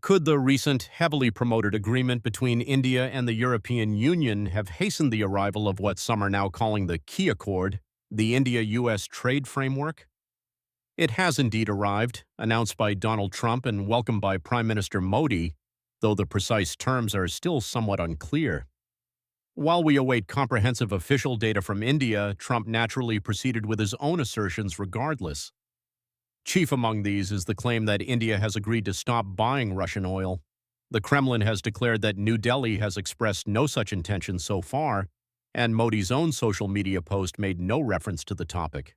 Could the recent heavily promoted agreement between India and the European Union have hastened the arrival of what some are now calling the Key Accord, the India-US trade framework? It has indeed arrived, announced by Donald Trump and welcomed by Prime Minister Modi, though the precise terms are still somewhat unclear. While we await comprehensive official data from India, Trump naturally proceeded with his own assertions regardless. Chief among these is the claim that India has agreed to stop buying Russian oil. The Kremlin has declared that New Delhi has expressed no such intention so far, and Modi's own social media post made no reference to the topic.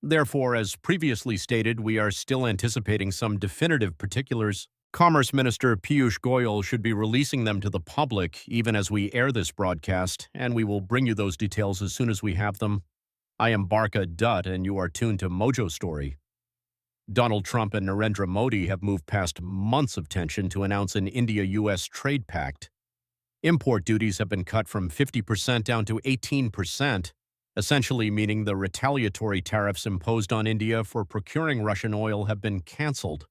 Therefore, as previously stated, we are still anticipating some definitive particulars. Commerce Minister Piyush Goyal should be releasing them to the public even as we air this broadcast, and we will bring you those details as soon as we have them. I am Barka Dutt, and you are tuned to Mojo Story. Donald Trump and Narendra Modi have moved past months of tension to announce an India-US trade pact. Import duties have been cut from 50% down to 18%, essentially meaning the retaliatory tariffs imposed on India for procuring Russian oil have been canceled.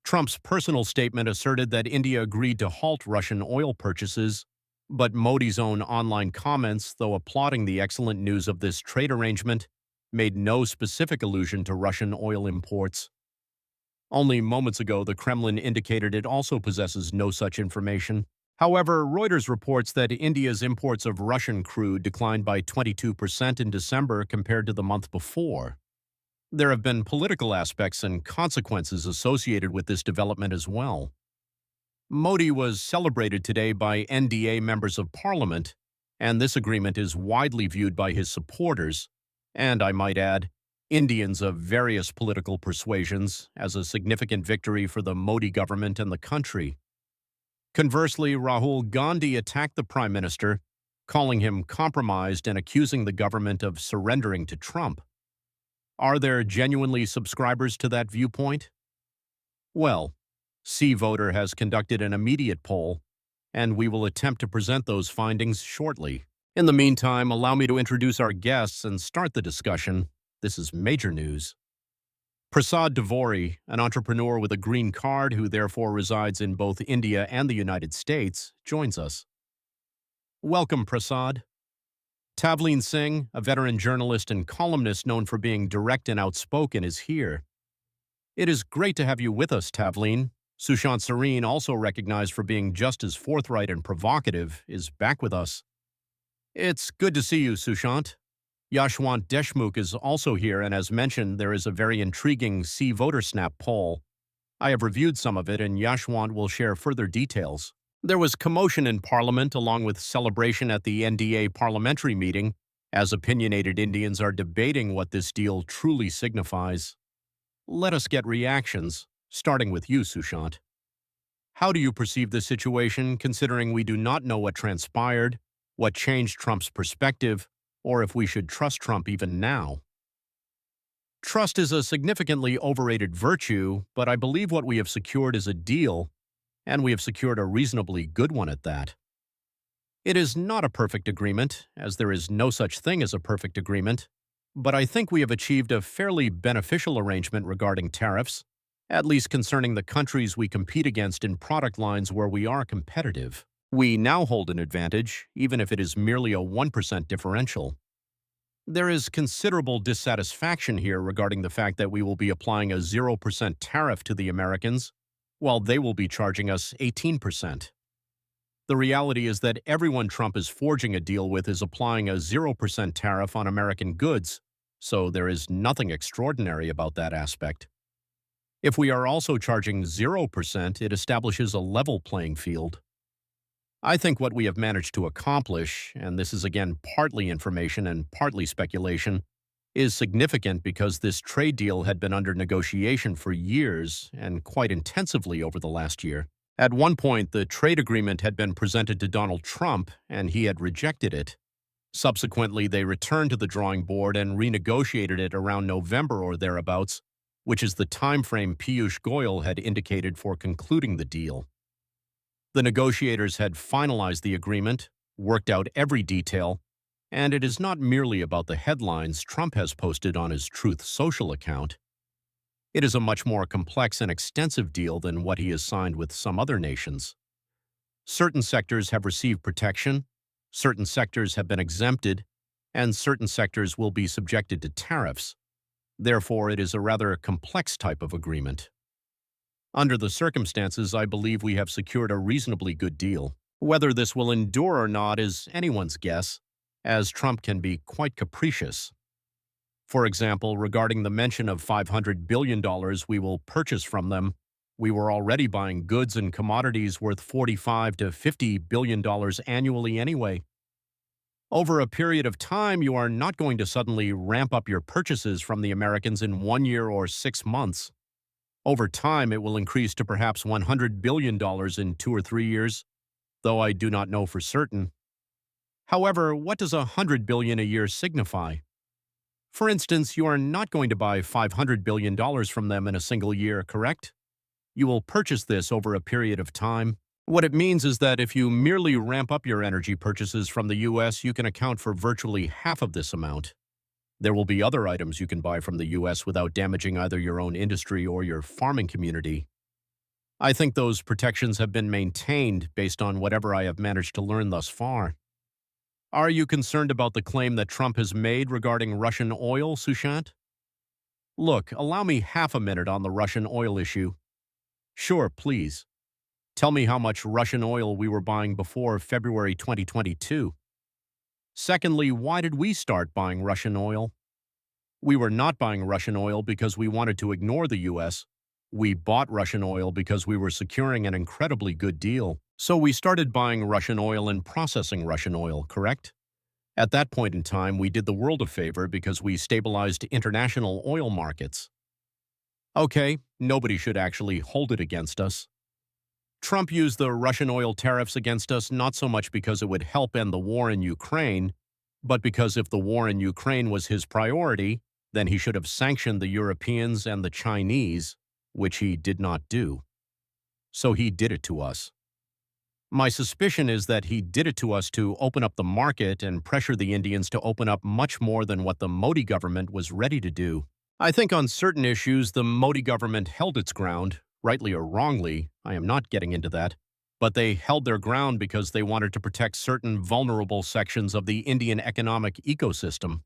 Trump's personal statement asserted that India agreed to halt Russian oil purchases, but Modi's own online comments, though applauding the excellent news of this trade arrangement, made no specific allusion to Russian oil imports. Only moments ago, the Kremlin indicated it also possesses no such information. However, Reuters reports that India's imports of Russian crude declined by 22% in December compared to the month before. There have been political aspects and consequences associated with this development as well. Modi was celebrated today by NDA members of parliament, and this agreement is widely viewed by his supporters, and I might add, Indians of various political persuasions, as a significant victory for the Modi government and the country. Conversely, Rahul Gandhi attacked the Prime Minister, calling him compromised and accusing the government of surrendering to Trump. Are there genuinely subscribers to that viewpoint? Well, C Voter has conducted an immediate poll, and we will attempt to present those findings shortly. In the meantime, allow me to introduce our guests and start the discussion. This is major news. Prasad Devori, an entrepreneur with a green card who therefore resides in both India and the United States, joins us. Welcome, Prasad. Tavleen Singh, a veteran journalist and columnist known for being direct and outspoken, is here. It is great to have you with us, Tavleen. Sushant Sareen, also recognized for being just as forthright and provocative, is back with us. It's good to see you, Sushant. Yashwant Deshmukh is also here, and as mentioned, there is a very intriguing C Voter Snap poll. I have reviewed some of it, and Yashwant will share further details. There was commotion in Parliament along with celebration at the NDA parliamentary meeting, as opinionated Indians are debating what this deal truly signifies. Let us get reactions, starting with you, Sushant. How do you perceive this situation, considering we do not know what transpired, what changed Trump's perspective, or if we should trust Trump even now? Trust is a significantly overrated virtue, but I believe what we have secured is a deal, and we have secured a reasonably good one at that. It is not a perfect agreement, as there is no such thing as a perfect agreement, but I think we have achieved a fairly beneficial arrangement regarding tariffs, at least concerning the countries we compete against in product lines where we are competitive. We now hold an advantage, even if it is merely a 1% differential. There is considerable dissatisfaction here regarding the fact that we will be applying a 0% tariff to the Americans, while they will be charging us 18%. The reality is that everyone Trump is forging a deal with is applying a 0% tariff on American goods, so there is nothing extraordinary about that aspect. If we are also charging 0%, it establishes a level playing field. I think what we have managed to accomplish, and this is again partly information and partly speculation, is significant because this trade deal had been under negotiation for years and quite intensively over the last year. At one point, the trade agreement had been presented to Donald Trump, and he had rejected it. Subsequently, they returned to the drawing board and renegotiated it around November or thereabouts, which is the time frame Piyush Goyal had indicated for concluding the deal. The negotiators had finalized the agreement, worked out every detail, and it is not merely about the headlines Trump has posted on his Truth Social account. It is a much more complex and extensive deal than what he has signed with some other nations. Certain sectors have received protection, certain sectors have been exempted, and certain sectors will be subjected to tariffs. Therefore, it is a rather complex type of agreement. Under the circumstances, I believe we have secured a reasonably good deal. Whether this will endure or not is anyone's guess, as Trump can be quite capricious. For example, regarding the mention of $500 billion we will purchase from them, we were already buying goods and commodities worth $45 to $50 billion annually anyway. Over a period of time, you are not going to suddenly ramp up your purchases from the Americans in 1 year or 6 months. Over time, it will increase to perhaps $100 billion in 2 or 3 years, though I do not know for certain. However, what does $100 billion a year signify? For instance, you are not going to buy $500 billion from them in a single year, correct? You will purchase this over a period of time. What it means is that if you merely ramp up your energy purchases from the U.S., you can account for virtually half of this amount. There will be other items you can buy from the U.S. without damaging either your own industry or your farming community. I think those protections have been maintained based on whatever I have managed to learn thus far. Are you concerned about the claim that Trump has made regarding Russian oil, Sushant? Look, allow me half a minute on the Russian oil issue. Sure, please. Tell me how much Russian oil we were buying before February 2022. Secondly, why did we start buying Russian oil? We were not buying Russian oil because we wanted to ignore the U.S. We bought Russian oil because we were securing an incredibly good deal. So we started buying Russian oil and processing Russian oil, correct? At that point in time, we did the world a favor because we stabilized international oil markets. Okay, nobody should actually hold it against us. Trump used the Russian oil tariffs against us not so much because it would help end the war in Ukraine, but because if the war in Ukraine was his priority, then he should have sanctioned the Europeans and the Chinese, which he did not do. So he did it to us. My suspicion is that he did it to us to open up the market and pressure the Indians to open up much more than what the Modi government was ready to do. I think on certain issues the Modi government held its ground, rightly or wrongly, I am not getting into that, but they held their ground because they wanted to protect certain vulnerable sections of the Indian economic ecosystem.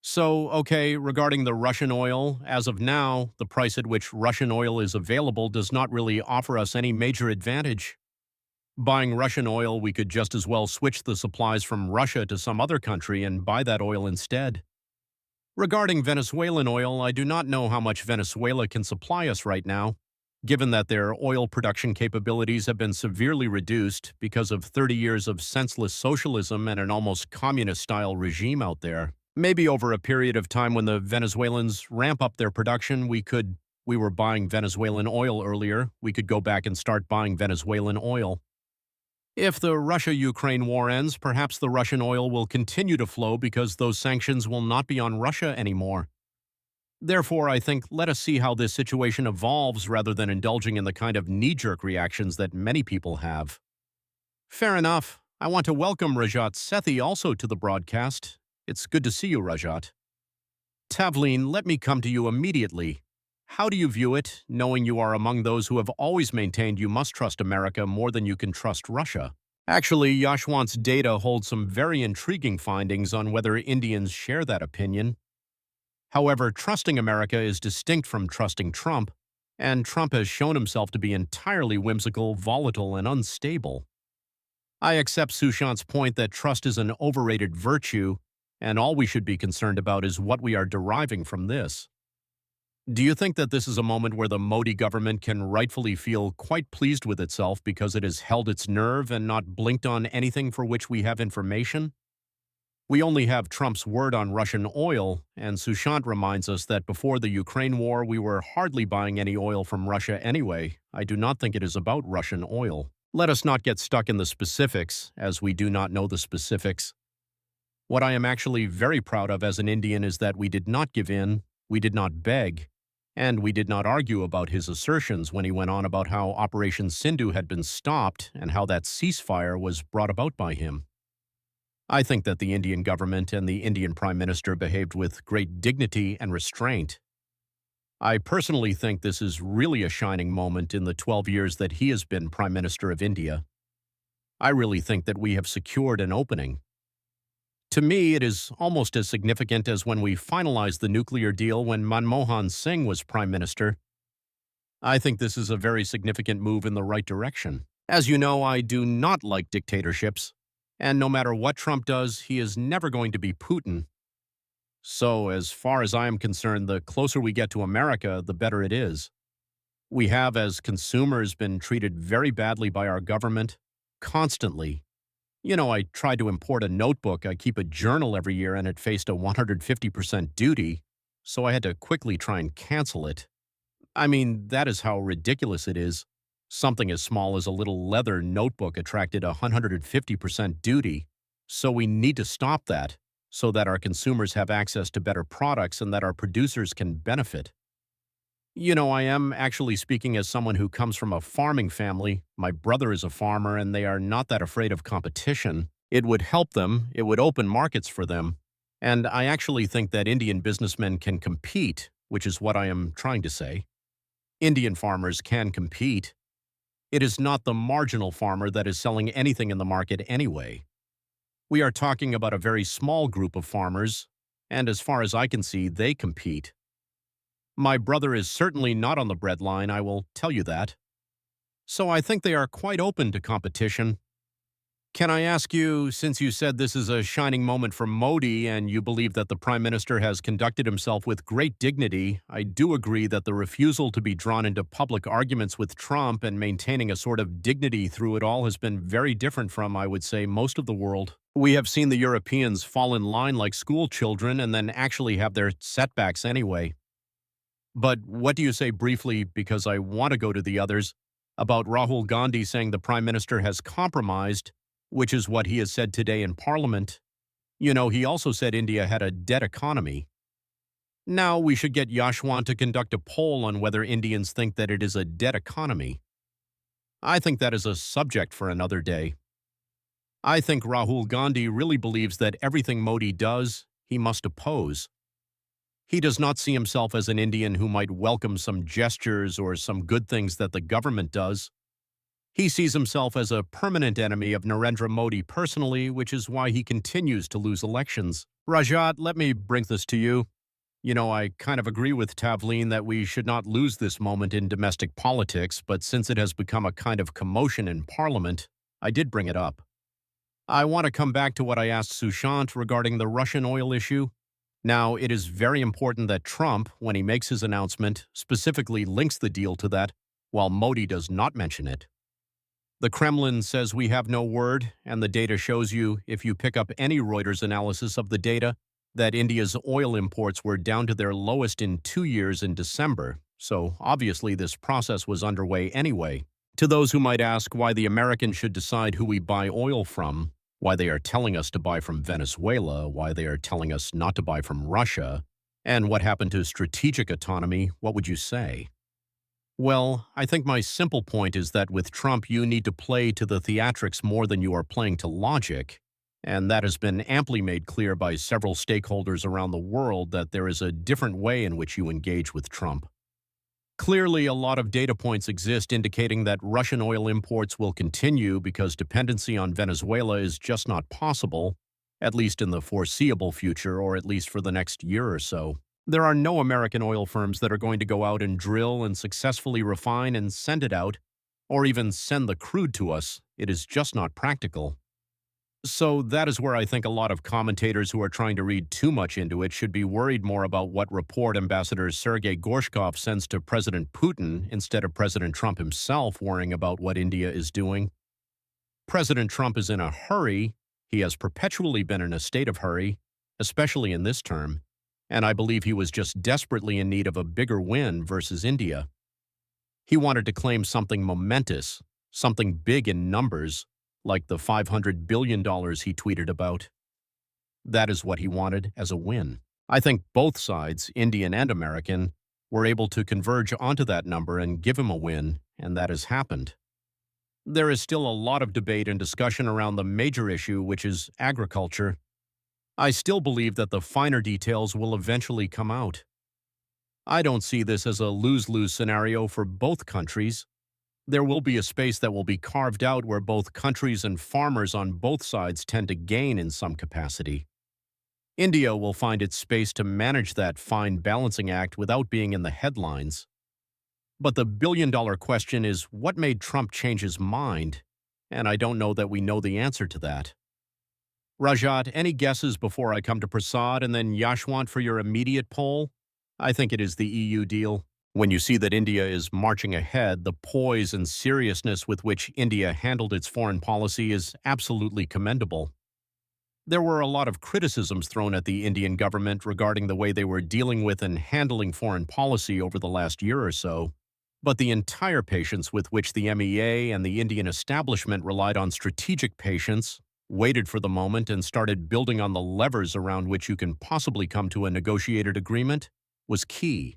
So, okay, regarding the Russian oil, as of now, the price at which Russian oil is available does not really offer us any major advantage. Buying Russian oil, we could just as well switch the supplies from Russia to some other country and buy that oil instead. Regarding Venezuelan oil, I do not know how much Venezuela can supply us right now, given that their oil production capabilities have been severely reduced because of 30 years of senseless socialism and an almost communist-style regime out there. Maybe over a period of time when the Venezuelans ramp up their production, we were buying Venezuelan oil earlier, we could go back and start buying Venezuelan oil. If the Russia-Ukraine war ends, perhaps the Russian oil will continue to flow because those sanctions will not be on Russia anymore. Therefore, I think let us see how this situation evolves rather than indulging in the kind of knee-jerk reactions that many people have. Fair enough. I want to welcome Rajat Sethi also to the broadcast. It's good to see you, Rajat. Tavleen, let me come to you immediately. How do you view it, knowing you are among those who have always maintained you must trust America more than you can trust Russia? Actually, Yashwant's data holds some very intriguing findings on whether Indians share that opinion. However, trusting America is distinct from trusting Trump, and Trump has shown himself to be entirely whimsical, volatile, and unstable. I accept Sushant's point that trust is an overrated virtue, and all we should be concerned about is what we are deriving from this. Do you think that this is a moment where the Modi government can rightfully feel quite pleased with itself because it has held its nerve and not blinked on anything for which we have information? We only have Trump's word on Russian oil, and Sushant reminds us that before the Ukraine war we were hardly buying any oil from Russia anyway. I do not think it is about Russian oil. Let us not get stuck in the specifics, as we do not know the specifics. What I am actually very proud of as an Indian is that we did not give in, we did not beg, and we did not argue about his assertions when he went on about how Operation Sindhu had been stopped and how that ceasefire was brought about by him. I think that the Indian government and the Indian Prime Minister behaved with great dignity and restraint. I personally think this is really a shining moment in the 12 years that he has been Prime Minister of India. I really think that we have secured an opening. To me, it is almost as significant as when we finalized the nuclear deal when Manmohan Singh was Prime Minister. I think this is a very significant move in the right direction. As you know, I do not like dictatorships, and no matter what Trump does, he is never going to be Putin. So, as far as I am concerned, the closer we get to America, the better it is. We have, as consumers, been treated very badly by our government, constantly. I tried to import a notebook. I keep a journal every year, and it faced a 150% duty, so I had to quickly try and cancel it. I mean, that is how ridiculous it is. Something as small as a little leather notebook attracted a 150% duty. So we need to stop that so that our consumers have access to better products and that our producers can benefit. I am actually speaking as someone who comes from a farming family. My brother is a farmer, and they are not that afraid of competition. It would help them, it would open markets for them. And I actually think that Indian businessmen can compete, which is what I am trying to say. Indian farmers can compete. It is not the marginal farmer that is selling anything in the market anyway. We are talking about a very small group of farmers, and as far as I can see, they compete. My brother is certainly not on the breadline, I will tell you that. So I think they are quite open to competition. Can I ask you, since you said this is a shining moment for Modi and you believe that the Prime Minister has conducted himself with great dignity, I do agree that the refusal to be drawn into public arguments with Trump and maintaining a sort of dignity through it all has been very different from, I would say, most of the world. We have seen the Europeans fall in line like school children and then actually have their setbacks anyway. But what do you say briefly, because I want to go to the others, about Rahul Gandhi saying the Prime Minister has compromised, which is what he has said today in Parliament? He also said India had a dead economy. Now we should get Yashwant to conduct a poll on whether Indians think that it is a dead economy. I think that is a subject for another day. I think Rahul Gandhi really believes that everything Modi does, he must oppose. He does not see himself as an Indian who might welcome some gestures or some good things that the government does. He sees himself as a permanent enemy of Narendra Modi personally, which is why he continues to lose elections. Rajat, let me bring this to you. I kind of agree with Tavleen that we should not lose this moment in domestic politics, but since it has become a kind of commotion in Parliament, I did bring it up. I want to come back to what I asked Sushant regarding the Russian oil issue. Now, it is very important that Trump, when he makes his announcement, specifically links the deal to that, while Modi does not mention it. The Kremlin says we have no word, and the data shows you, if you pick up any Reuters analysis of the data, that India's oil imports were down to their lowest in 2 years in December, so obviously this process was underway anyway. To those who might ask why the Americans should decide who we buy oil from, why they are telling us to buy from Venezuela, why they are telling us not to buy from Russia, and what happened to strategic autonomy, what would you say? Well, I think my simple point is that with Trump you need to play to the theatrics more than you are playing to logic, and that has been amply made clear by several stakeholders around the world that there is a different way in which you engage with Trump. Clearly, a lot of data points exist indicating that Russian oil imports will continue because dependency on Venezuela is just not possible, at least in the foreseeable future or at least for the next year or so. There are no American oil firms that are going to go out and drill and successfully refine and send it out, or even send the crude to us. It is just not practical. So that is where I think a lot of commentators who are trying to read too much into it should be worried more about what report Ambassador Sergei Gorshkov sends to President Putin instead of President Trump himself worrying about what India is doing. President Trump is in a hurry. He has perpetually been in a state of hurry, especially in this term, and I believe he was just desperately in need of a bigger win versus India. He wanted to claim something momentous, something big in numbers, like the $500 billion he tweeted about. That is what he wanted as a win. I think both sides, Indian and American, were able to converge onto that number and give him a win, and that has happened. There is still a lot of debate and discussion around the major issue, which is agriculture. I still believe that the finer details will eventually come out. I don't see this as a lose-lose scenario for both countries. There will be a space that will be carved out where both countries and farmers on both sides tend to gain in some capacity. India will find its space to manage that fine balancing act without being in the headlines. But the billion-dollar question is what made Trump change his mind? And I don't know that we know the answer to that. Rajat, any guesses before I come to Prasad and then Yashwant for your immediate poll? I think it is the EU deal. When you see that India is marching ahead, the poise and seriousness with which India handled its foreign policy is absolutely commendable. There were a lot of criticisms thrown at the Indian government regarding the way they were dealing with and handling foreign policy over the last year or so. But the entire patience with which the MEA and the Indian establishment relied on strategic patience, waited for the moment, and started building on the levers around which you can possibly come to a negotiated agreement was key.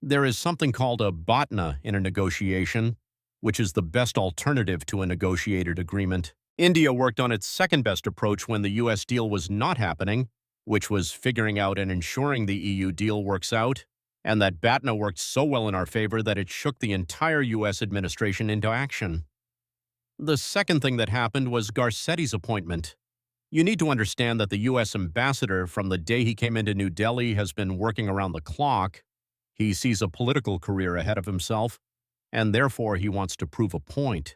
There is something called a bhatna in a negotiation, which is the best alternative to a negotiated agreement. India worked on its second-best approach when the U.S. deal was not happening, which was figuring out and ensuring the EU deal works out, and that bhatna worked so well in our favor that it shook the entire U.S. administration into action. The second thing that happened was Garcetti's appointment. You need to understand that the U.S. ambassador, from the day he came into New Delhi, has been working around the clock. He sees a political career ahead of himself, and therefore he wants to prove a point.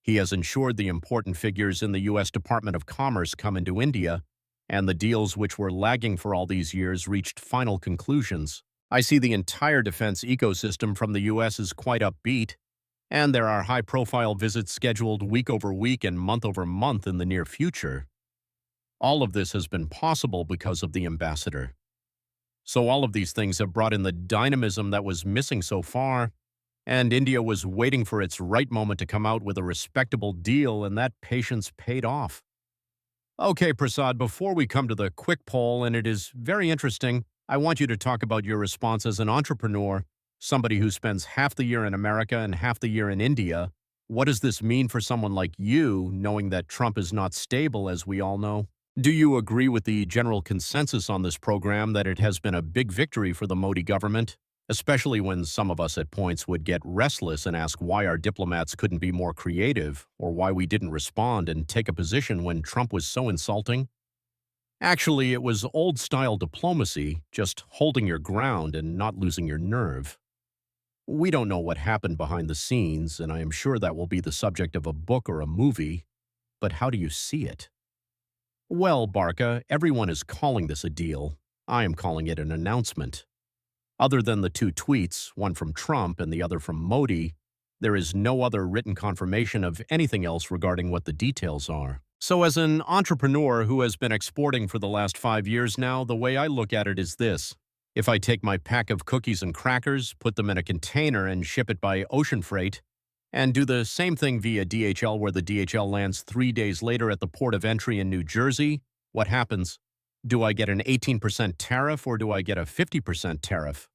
He has ensured the important figures in the U.S. Department of Commerce come into India, and the deals which were lagging for all these years reached final conclusions. I see the entire defense ecosystem from the U.S. as quite upbeat, and there are high-profile visits scheduled week over week and month over month in the near future. All of this has been possible because of the ambassador. So all of these things have brought in the dynamism that was missing so far, and India was waiting for its right moment to come out with a respectable deal, and that patience paid off. Okay, Prasad, before we come to the quick poll, and it is very interesting, I want you to talk about your response as an entrepreneur, somebody who spends half the year in America and half the year in India. What does this mean for someone like you, knowing that Trump is not stable, as we all know? Do you agree with the general consensus on this program that it has been a big victory for the Modi government, especially when some of us at points would get restless and ask why our diplomats couldn't be more creative or why we didn't respond and take a position when Trump was so insulting? Actually, it was old-style diplomacy, just holding your ground and not losing your nerve. We don't know what happened behind the scenes, and I am sure that will be the subject of a book or a movie, but how do you see it? Well, Barca, everyone is calling this a deal. I am calling it an announcement. Other than the two tweets, one from Trump and the other from Modi, there is no other written confirmation of anything else regarding what the details are. So as an entrepreneur who has been exporting for the last 5 years now, the way I look at it is this. If I take my pack of cookies and crackers, put them in a container and ship it by ocean freight, and do the same thing via DHL where the DHL lands 3 days later at the port of entry in New Jersey, what happens? Do I get an 18% tariff or do I get a 50% tariff?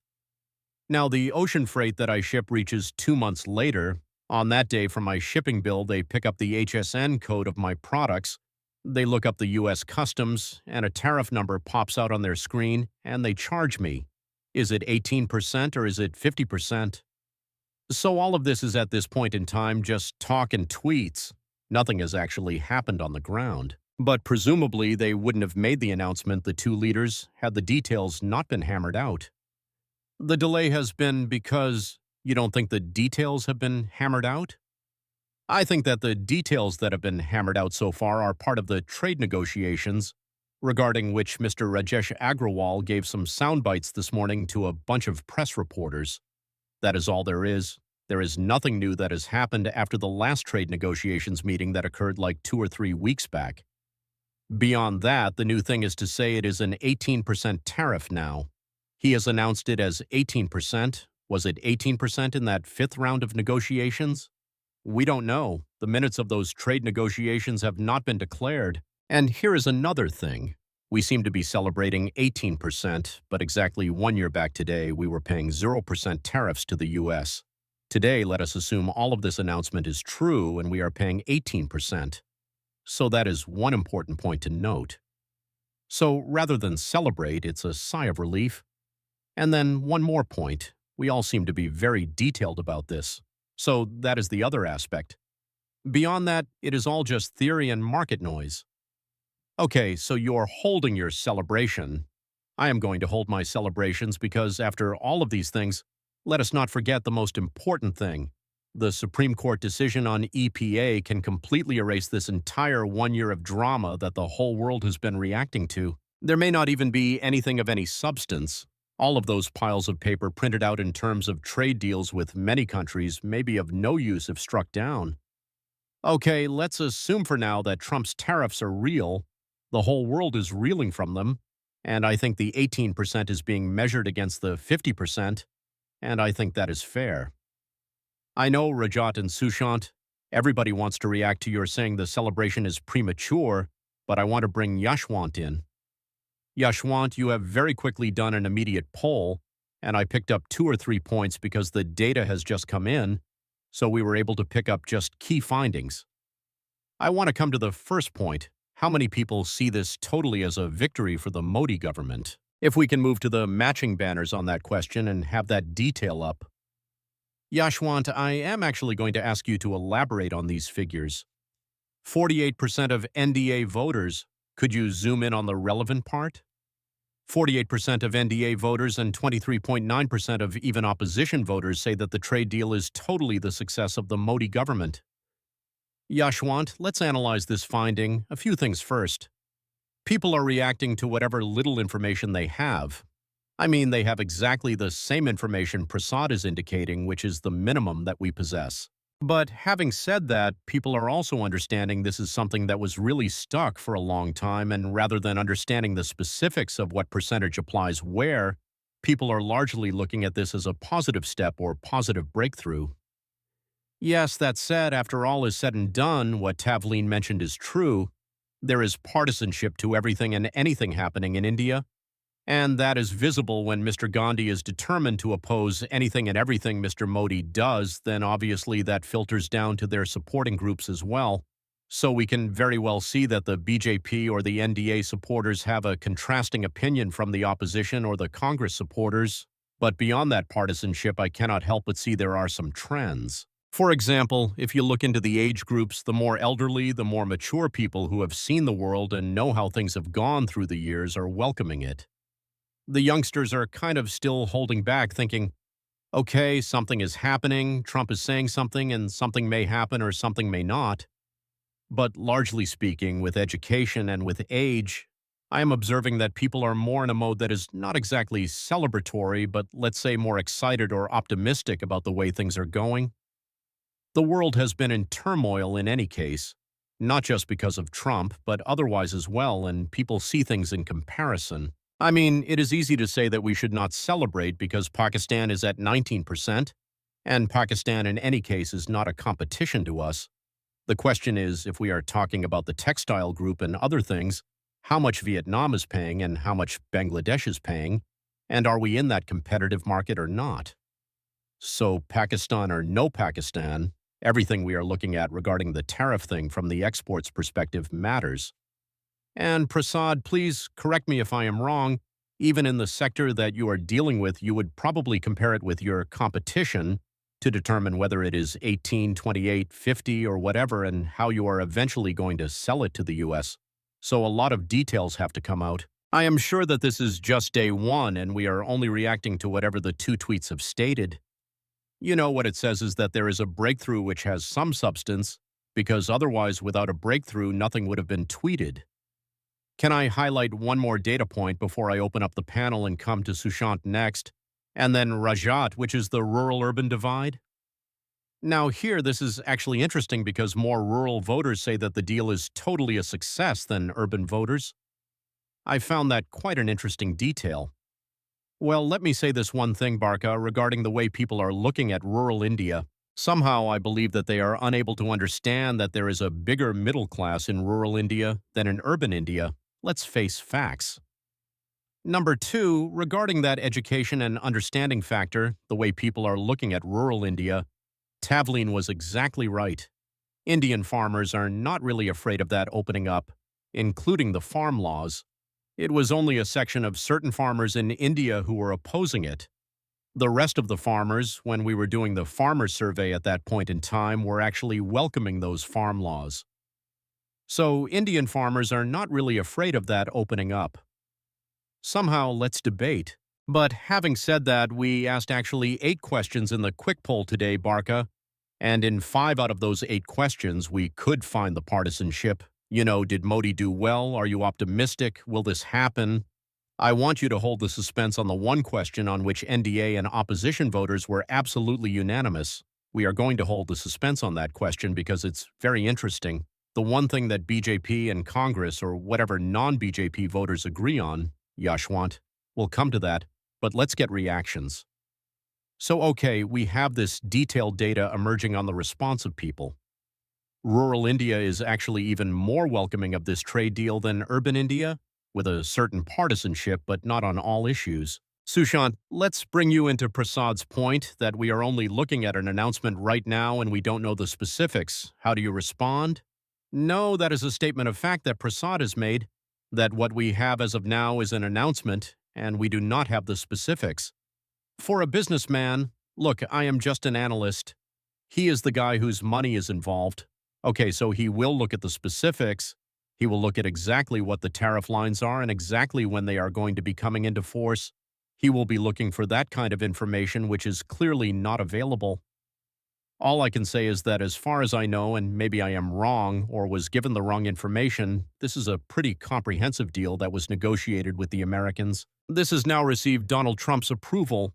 Now, the ocean freight that I ship reaches 2 months later. On that day for my shipping bill, they pick up the HSN code of my products. They look up the U.S. Customs, and a tariff number pops out on their screen, and they charge me. Is it 18% or is it 50%? So all of this is at this point in time just talk and tweets. Nothing has actually happened on the ground. But presumably they wouldn't have made the announcement, the two leaders, had the details not been hammered out. The delay has been because you don't think the details have been hammered out? I think that the details that have been hammered out so far are part of the trade negotiations, regarding which Mr. Rajesh Agrawal gave some sound bites this morning to a bunch of press reporters. That is all there is. There is nothing new that has happened after the last trade negotiations meeting that occurred like 2 or 3 weeks back. Beyond that, the new thing is to say it is an 18% tariff now. He has announced it as 18%. Was it 18% in that 5th round of negotiations? We don't know. The minutes of those trade negotiations have not been declared. And here is another thing. We seem to be celebrating 18%, but exactly 1 year back today, we were paying 0% tariffs to the U.S. Today, let us assume all of this announcement is true and we are paying 18%. So that is one important point to note. So rather than celebrate, it's a sigh of relief. And then one more point. We all seem to be very detailed about this. So that is the other aspect. Beyond that, it is all just theory and market noise. Okay, so you're holding your celebration. I am going to hold my celebrations because after all of these things, let us not forget the most important thing. The Supreme Court decision on EPA can completely erase this entire 1 year of drama that the whole world has been reacting to. There may not even be anything of any substance. All of those piles of paper printed out in terms of trade deals with many countries may be of no use if struck down. Okay, let's assume for now that Trump's tariffs are real. The whole world is reeling from them, and I think the 18% is being measured against the 50%, and I think that is fair. I know, Rajat and Sushant, everybody wants to react to your saying the celebration is premature, but I want to bring Yashwant in. Yashwant, you have very quickly done an immediate poll, and I picked up 2 or 3 points because the data has just come in, so we were able to pick up just key findings. I want to come to the first point. How many people see this totally as a victory for the Modi government? If we can move to the matching banners on that question and have that detail up. Yashwant, I am actually going to ask you to elaborate on these figures. 48% of NDA voters. Could you zoom in on the relevant part? 48% of NDA voters and 23.9% of even opposition voters say that the trade deal is totally the success of the Modi government. Yashwant, let's analyze this finding. A few things first. People are reacting to whatever little information they have. I mean, they have exactly the same information Prasad is indicating, which is the minimum that we possess. But having said that, people are also understanding this is something that was really stuck for a long time, and rather than understanding the specifics of what percentage applies where, people are largely looking at this as a positive step or positive breakthrough. Yes, that said, after all is said and done, what Tavleen mentioned is true. There is partisanship to everything and anything happening in India, and that is visible when Mr. Gandhi is determined to oppose anything and everything Mr. Modi does, then obviously that filters down to their supporting groups as well. So we can very well see that the BJP or the NDA supporters have a contrasting opinion from the opposition or the Congress supporters. But beyond that partisanship, I cannot help but see there are some trends. For example, if you look into the age groups, the more elderly, the more mature people who have seen the world and know how things have gone through the years are welcoming it. The youngsters are kind of still holding back, thinking, okay, something is happening, Trump is saying something, and something may happen or something may not. But largely speaking, with education and with age, I am observing that people are more in a mode that is not exactly celebratory, but let's say more excited or optimistic about the way things are going. The world has been in turmoil in any case, not just because of Trump, but otherwise as well, and people see things in comparison. I mean, it is easy to say that we should not celebrate because Pakistan is at 19%, and Pakistan in any case is not a competition to us. The question is, if we are talking about the textile group and other things, how much Vietnam is paying and how much Bangladesh is paying, and are we in that competitive market or not? So Pakistan or no Pakistan, everything we are looking at regarding the tariff thing from the exports perspective matters. And Prasad, please correct me if I am wrong, even in the sector that you are dealing with, you would probably compare it with your competition to determine whether it is 18, 28, 50, or whatever, and how you are eventually going to sell it to the U.S. So a lot of details have to come out. I am sure that this is just day one, and we are only reacting to whatever the 2 tweets have stated. You know, what it says is that there is a breakthrough which has some substance, because otherwise, without a breakthrough, nothing would have been tweeted. Can I highlight one more data point before I open up the panel and come to Sushant next, and then Rajat, which is the rural-urban divide? Now here, this is actually interesting because more rural voters say that the deal is totally a success than urban voters. I found that quite an interesting detail. Well, let me say this one thing, Barka, regarding the way people are looking at rural India. Somehow I believe that they are unable to understand that there is a bigger middle class in rural India than in urban India. Let's face facts. Number 2, regarding that education and understanding factor, the way people are looking at rural India, Tavleen was exactly right. Indian farmers are not really afraid of that opening up, including the farm laws. It was only a section of certain farmers in India who were opposing it. The rest of the farmers, when we were doing the farmer survey at that point in time, were actually welcoming those farm laws. So Indian farmers are not really afraid of that opening up. Somehow, let's debate. But having said that, we asked actually 8 questions in the quick poll today, Barca, and in 5 out of those 8 questions, we could find the partisanship. Did Modi do well? Are you optimistic? Will this happen? I want you to hold the suspense on the one question on which NDA and opposition voters were absolutely unanimous. We are going to hold the suspense on that question because it's very interesting. The one thing that BJP and Congress or whatever non-BJP voters agree on, Yashwant, we'll come to that, but let's get reactions. So okay, we have this detailed data emerging on the response of people. Rural India is actually even more welcoming of this trade deal than urban India, with a certain partisanship, but not on all issues. Sushant, let's bring you into Prasad's point that we are only looking at an announcement right now and we don't know the specifics. How do you respond? No, that is a statement of fact that Prasad has made, that what we have as of now is an announcement, and we do not have the specifics. For a businessman, look, I am just an analyst. He is the guy whose money is involved. Okay, so he will look at the specifics. He will look at exactly what the tariff lines are and exactly when they are going to be coming into force. He will be looking for that kind of information, which is clearly not available. All I can say is that as far as I know, and maybe I am wrong or was given the wrong information, this is a pretty comprehensive deal that was negotiated with the Americans. This has now received Donald Trump's approval.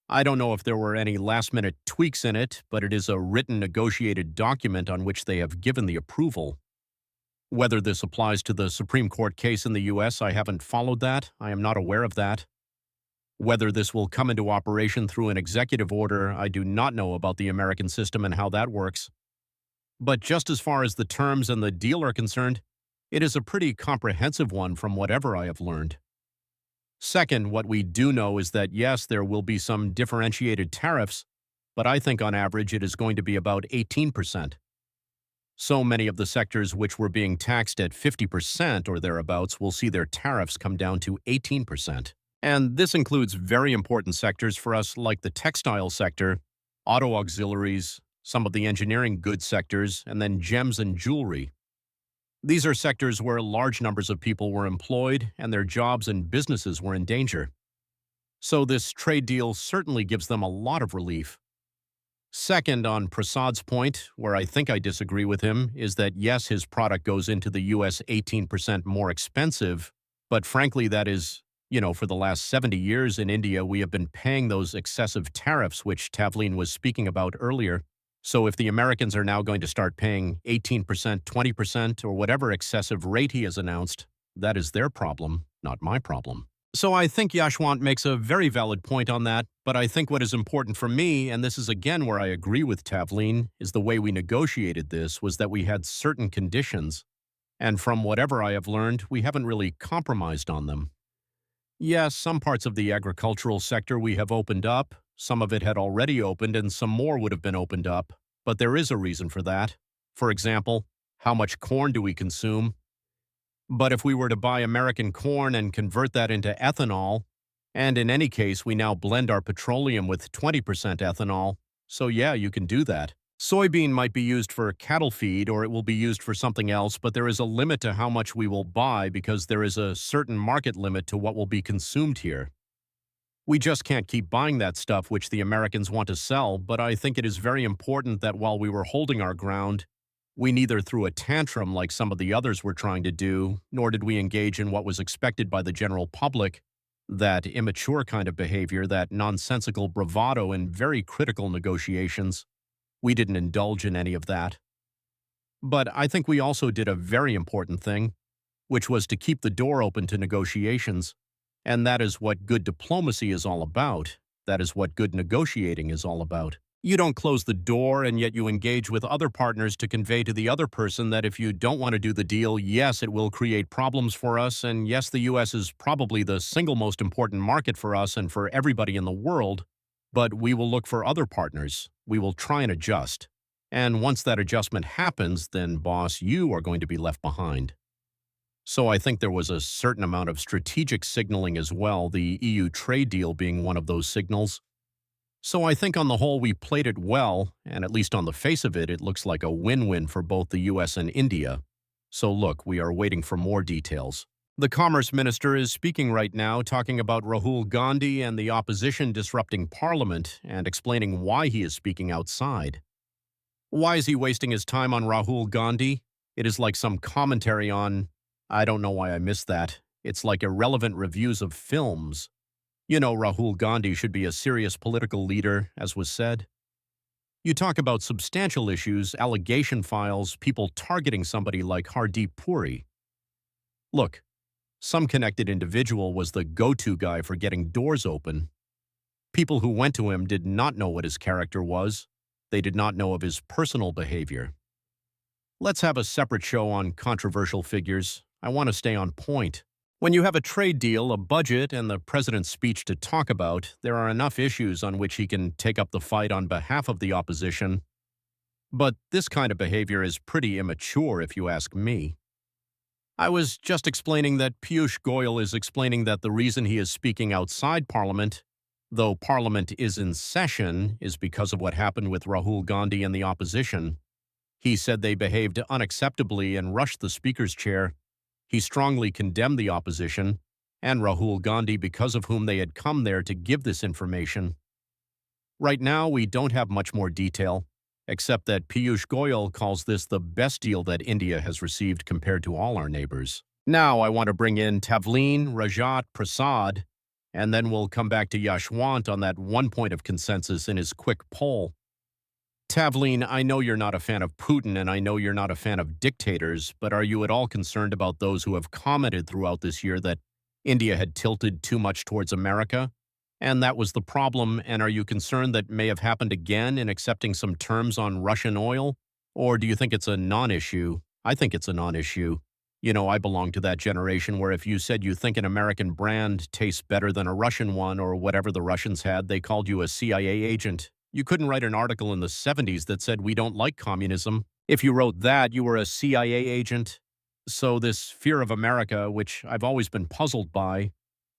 I don't know if there were any last-minute tweaks in it, but it is a written negotiated document on which they have given the approval. Whether this applies to the Supreme Court case in the U.S., I haven't followed that. I am not aware of that. Whether this will come into operation through an executive order, I do not know about the American system and how that works. But just as far as the terms and the deal are concerned, it is a pretty comprehensive one from whatever I have learned. Second, what we do know is that yes, there will be some differentiated tariffs, but I think on average it is going to be about 18%. So many of the sectors which were being taxed at 50% or thereabouts will see their tariffs come down to 18%. And this includes very important sectors for us like the textile sector, auto auxiliaries, some of the engineering goods sectors, and then gems and jewelry. These are sectors where large numbers of people were employed and their jobs and businesses were in danger. So this trade deal certainly gives them a lot of relief. Second, on Prasad's point, where I think I disagree with him, is that yes, his product goes into the U.S. 18% more expensive, but frankly that is, for the last 70 years in India we have been paying those excessive tariffs which Tavleen was speaking about earlier. So if the Americans are now going to start paying 18%, 20%, or whatever excessive rate he has announced, that is their problem, not my problem. So I think Yashwant makes a very valid point on that, but I think what is important for me, and this is again where I agree with Tavleen, is the way we negotiated this was that we had certain conditions, and from whatever I have learned, we haven't really compromised on them. Yes, some parts of the agricultural sector we have opened up. Some of it had already opened and some more would have been opened up, but there is a reason for that. For example, how much corn do we consume? But if we were to buy American corn and convert that into ethanol, and in any case we now blend our petroleum with 20% ethanol, so yeah, you can do that. Soybean might be used for cattle feed or it will be used for something else, but there is a limit to how much we will buy because there is a certain market limit to what will be consumed here. We just can't keep buying that stuff which the Americans want to sell, but I think it is very important that while we were holding our ground, we neither threw a tantrum like some of the others were trying to do, nor did we engage in what was expected by the general public, that immature kind of behavior, that nonsensical bravado in very critical negotiations. We didn't indulge in any of that. But I think we also did a very important thing, which was to keep the door open to negotiations. And that is what good diplomacy is all about. That is what good negotiating is all about. You don't close the door and yet you engage with other partners to convey to the other person that if you don't want to do the deal, yes, it will create problems for us, and yes, the U.S. is probably the single most important market for us and for everybody in the world, but we will look for other partners. We will try and adjust. And once that adjustment happens, then, boss, you are going to be left behind. So I think there was a certain amount of strategic signaling as well, the EU trade deal being one of those signals. So I think on the whole we played it well, and at least on the face of it, it looks like a win-win for both the US and India. So look, we are waiting for more details. The Commerce Minister is speaking right now, talking about Rahul Gandhi and the opposition disrupting Parliament and explaining why he is speaking outside. Why is he wasting his time on Rahul Gandhi? It is like some commentary on, I don't know why I missed that. It's like irrelevant reviews of films. You know, Rahul Gandhi should be a serious political leader, as was said. You talk about substantial issues, allegation files, people targeting somebody like Hardeep Puri. Look, some connected individual was the go-to guy for getting doors open. People who went to him did not know what his character was. They did not know of his personal behavior. Let's have a separate show on controversial figures. I want to stay on point. When you have a trade deal, a budget, and the president's speech to talk about, there are enough issues on which he can take up the fight on behalf of the opposition. But this kind of behavior is pretty immature, if you ask me. I was just explaining that Piyush Goyal is explaining that the reason he is speaking outside Parliament, though Parliament is in session, is because of what happened with Rahul Gandhi and the opposition. He said they behaved unacceptably and rushed the Speaker's chair. He strongly condemned the opposition and Rahul Gandhi because of whom they had come there to give this information. Right now, we don't have much more detail, except that Piyush Goyal calls this the best deal that India has received compared to all our neighbors. Now I want to bring in Tavleen, Rajat, Prasad, and then we'll come back to Yashwant on that one point of consensus in his quick poll. Tavleen, I know you're not a fan of Putin and I know you're not a fan of dictators, but are you at all concerned about those who have commented throughout this year that India had tilted too much towards America? And that was the problem, and are you concerned that may have happened again in accepting some terms on Russian oil? Or do you think it's a non-issue? I think it's a non-issue. You know, I belong to that generation where if you said you think an American brand tastes better than a Russian one or whatever the Russians had, they called you a CIA agent. You couldn't write an article in the 70s that said we don't like communism. If you wrote that, you were a CIA agent. So this fear of America, which I've always been puzzled by,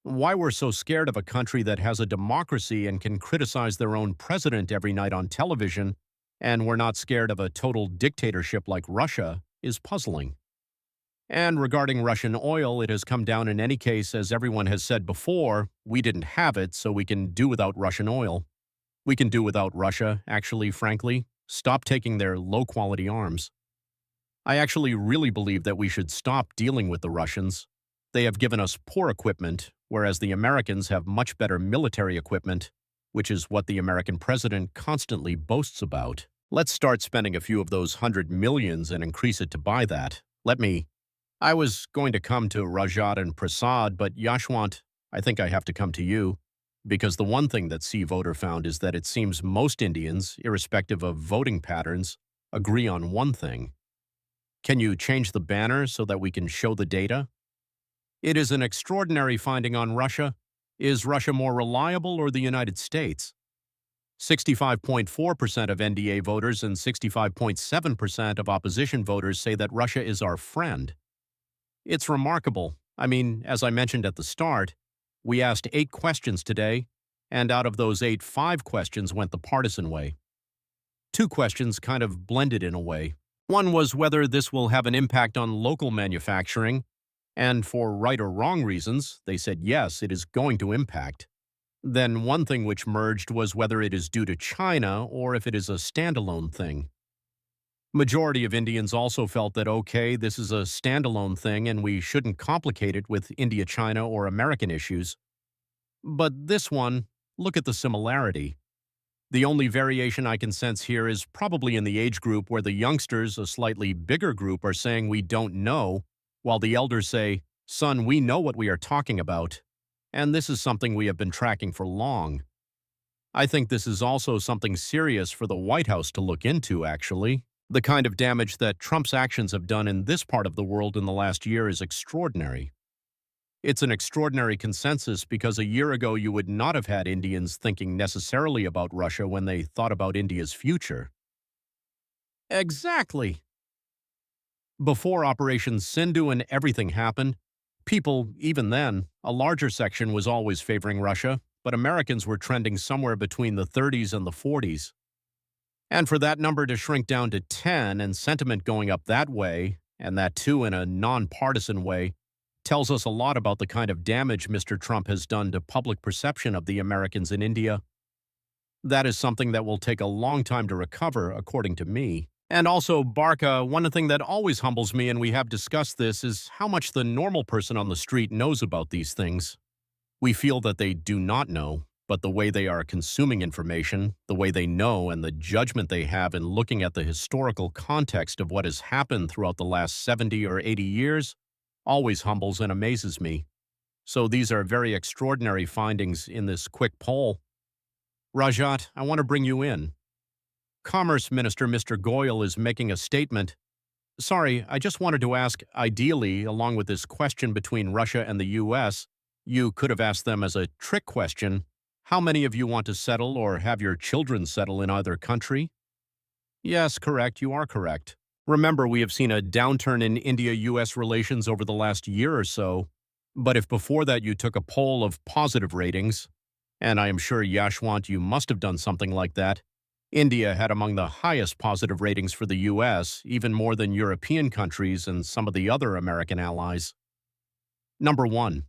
why we're so scared of a country that has a democracy and can criticize their own president every night on television, and we're not scared of a total dictatorship like Russia, is puzzling. And regarding Russian oil, it has come down in any case, as everyone has said before, we didn't have it, so we can do without Russian oil. We can do without Russia, actually, frankly. Stop taking their low-quality arms. I actually really believe that we should stop dealing with the Russians. They have given us poor equipment, whereas the Americans have much better military equipment, which is what the American president constantly boasts about. Let's start spending a few of those $100 million and increase it to buy that. I was going to come to Rajat and Prasad, but Yashwant, I think I have to come to you. Because the one thing that C Voter found is that it seems most Indians, irrespective of voting patterns, agree on one thing. Can you change the banner so that we can show the data? It is an extraordinary finding on Russia. Is Russia more reliable or the United States? 65.4% of NDA voters and 65.7% of opposition voters say that Russia is our friend. It's remarkable. I mean, as I mentioned at the start, we asked 8 questions today, and out of those 8, 5 questions went the partisan way. 2 questions kind of blended in a way. One was whether this will have an impact on local manufacturing, and for right or wrong reasons, they said yes, it is going to impact. Then one thing which merged was whether it is due to China or if it is a standalone thing. Majority of Indians also felt that, okay, this is a standalone thing and we shouldn't complicate it with India-China or American issues. But this one, look at the similarity. The only variation I can sense here is probably in the age group where the youngsters, a slightly bigger group, are saying we don't know, while the elders say, son, we know what we are talking about. And this is something we have been tracking for long. I think this is also something serious for the White House to look into, actually. The kind of damage that Trump's actions have done in this part of the world in the last year is extraordinary. It's an extraordinary consensus because a year ago you would not have had Indians thinking necessarily about Russia when they thought about India's future. Exactly. Before Operation Sindhu and everything happened, people, even then, a larger section was always favoring Russia, but Americans were trending somewhere between the 30s and the 40s. And for that number to shrink down to 10 and sentiment going up that way, and that too in a nonpartisan way, tells us a lot about the kind of damage Mr. Trump has done to public perception of the Americans in India. That is something that will take a long time to recover, according to me. And also, Barca, one thing that always humbles me, and we have discussed this, is how much the normal person on the street knows about these things. We feel that they do not know, but the way they are consuming information, the way they know, and the judgment they have in looking at the historical context of what has happened throughout the last 70 or 80 years, always humbles and amazes me. So these are very extraordinary findings in this quick poll. Rajat, I want to bring you in. Commerce Minister Mr. Goyal is making a statement. Sorry, I just wanted to ask, ideally, along with this question between Russia and the U.S., you could have asked them as a trick question, how many of you want to settle or have your children settle in either country? Yes, correct, you are correct. Remember, we have seen a downturn in India-U.S. relations over the last year or so, but if before that you took a poll of positive ratings, and I am sure, Yashwant, you must have done something like that, India had among the highest positive ratings for the U.S., even more than European countries and some of the other American allies. Number one.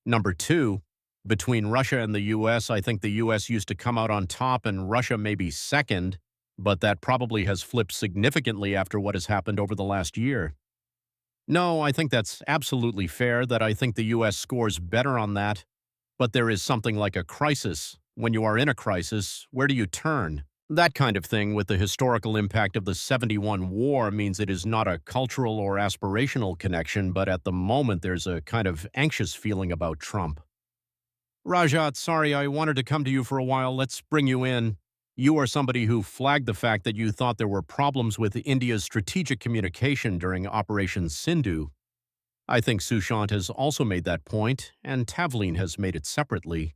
Number two, between Russia and the U.S., I think the U.S. used to come out on top and Russia maybe second, but that probably has flipped significantly after what has happened over the last year. No, I think that's absolutely fair that I think the U.S. scores better on that, but there is something like a crisis. When you are in a crisis, where do you turn? That kind of thing with the historical impact of the 71 war means it is not a cultural or aspirational connection, but at the moment there's a kind of anxious feeling about Trump. Rajat, sorry, I wanted to come to you for a while. Let's bring you in. You are somebody who flagged the fact that you thought there were problems with India's strategic communication during Operation Sindhu. I think Sushant has also made that point, and Tavleen has made it separately.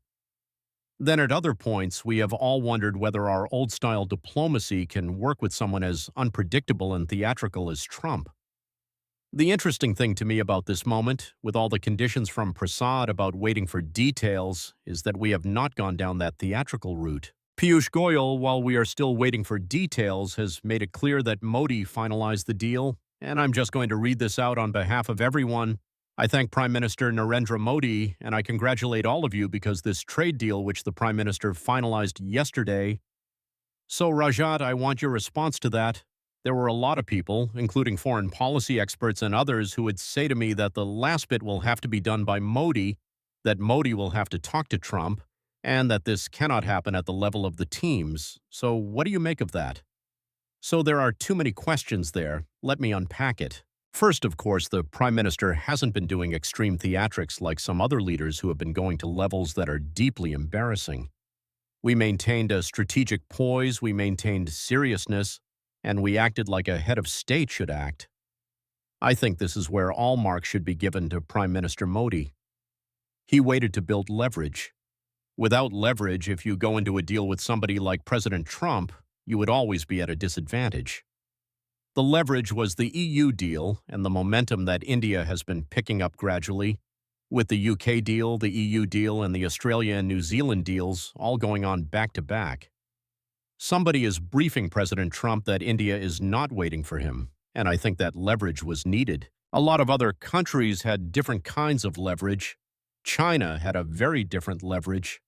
Then at other points, we have all wondered whether our old-style diplomacy can work with someone as unpredictable and theatrical as Trump. The interesting thing to me about this moment, with all the conditions from Prasad about waiting for details, is that we have not gone down that theatrical route. Piyush Goyal, while we are still waiting for details, has made it clear that Modi finalized the deal, and I'm just going to read this out on behalf of everyone. I thank Prime Minister Narendra Modi, and I congratulate all of you because this trade deal which the Prime Minister finalized yesterday. So, Rajat, I want your response to that. There were a lot of people, including foreign policy experts and others, who would say to me that the last bit will have to be done by Modi, that Modi will have to talk to Trump, and that this cannot happen at the level of the teams. So what do you make of that? So there are too many questions there. Let me unpack it. First, of course, the Prime Minister hasn't been doing extreme theatrics like some other leaders who have been going to levels that are deeply embarrassing. We maintained a strategic poise, we maintained seriousness, and we acted like a head of state should act. I think this is where all marks should be given to Prime Minister Modi. He waited to build leverage. Without leverage, if you go into a deal with somebody like President Trump, you would always be at a disadvantage. The leverage was the EU deal and the momentum that India has been picking up gradually, with the UK deal, the EU deal, and the Australia and New Zealand deals all going on back to back. Somebody is briefing President Trump that India is not waiting for him, and I think that leverage was needed. A lot of other countries had different kinds of leverage. China had a very different leverage.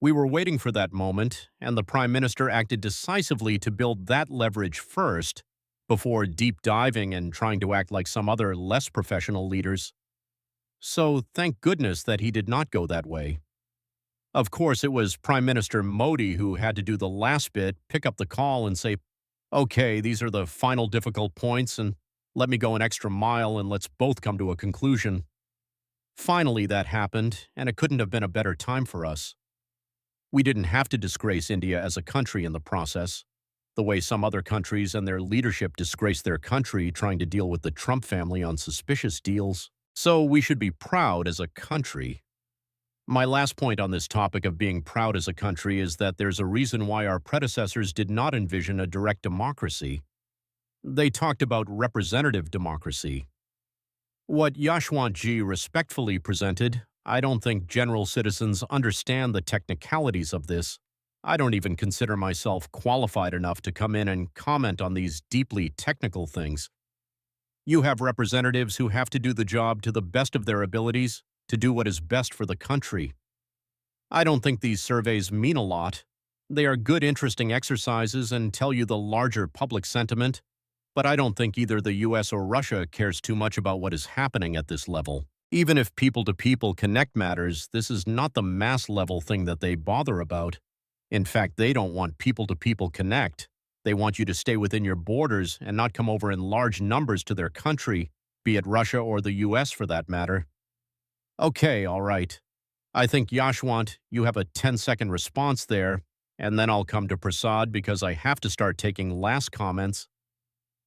We were waiting for that moment, and the Prime Minister acted decisively to build that leverage first, before deep diving and trying to act like some other less professional leaders. So thank goodness that he did not go that way. Of course, it was Prime Minister Modi who had to do the last bit, pick up the call and say, okay, these are the final difficult points, and let me go an extra mile and let's both come to a conclusion. Finally, that happened, and it couldn't have been a better time for us. We didn't have to disgrace India as a country in the process, the way some other countries and their leadership disgrace their country trying to deal with the Trump family on suspicious deals. So we should be proud as a country. My last point on this topic of being proud as a country is that there's a reason why our predecessors did not envision a direct democracy. They talked about representative democracy. What Yashwant respectfully presented, I don't think general citizens understand the technicalities of this. I don't even consider myself qualified enough to come in and comment on these deeply technical things. You have representatives who have to do the job to the best of their abilities to do what is best for the country. I don't think these surveys mean a lot. They are good, interesting exercises and tell you the larger public sentiment, but I don't think either the US or Russia cares too much about what is happening at this level. Even if people-to-people connect matters, this is not the mass-level thing that they bother about. In fact, they don't want people-to-people connect. They want you to stay within your borders and not come over in large numbers to their country, be it Russia or the US for that matter. Okay, all right. I think, Yashwant, you have a 10-second response there, and then I'll come to Prasad because I have to start taking last comments.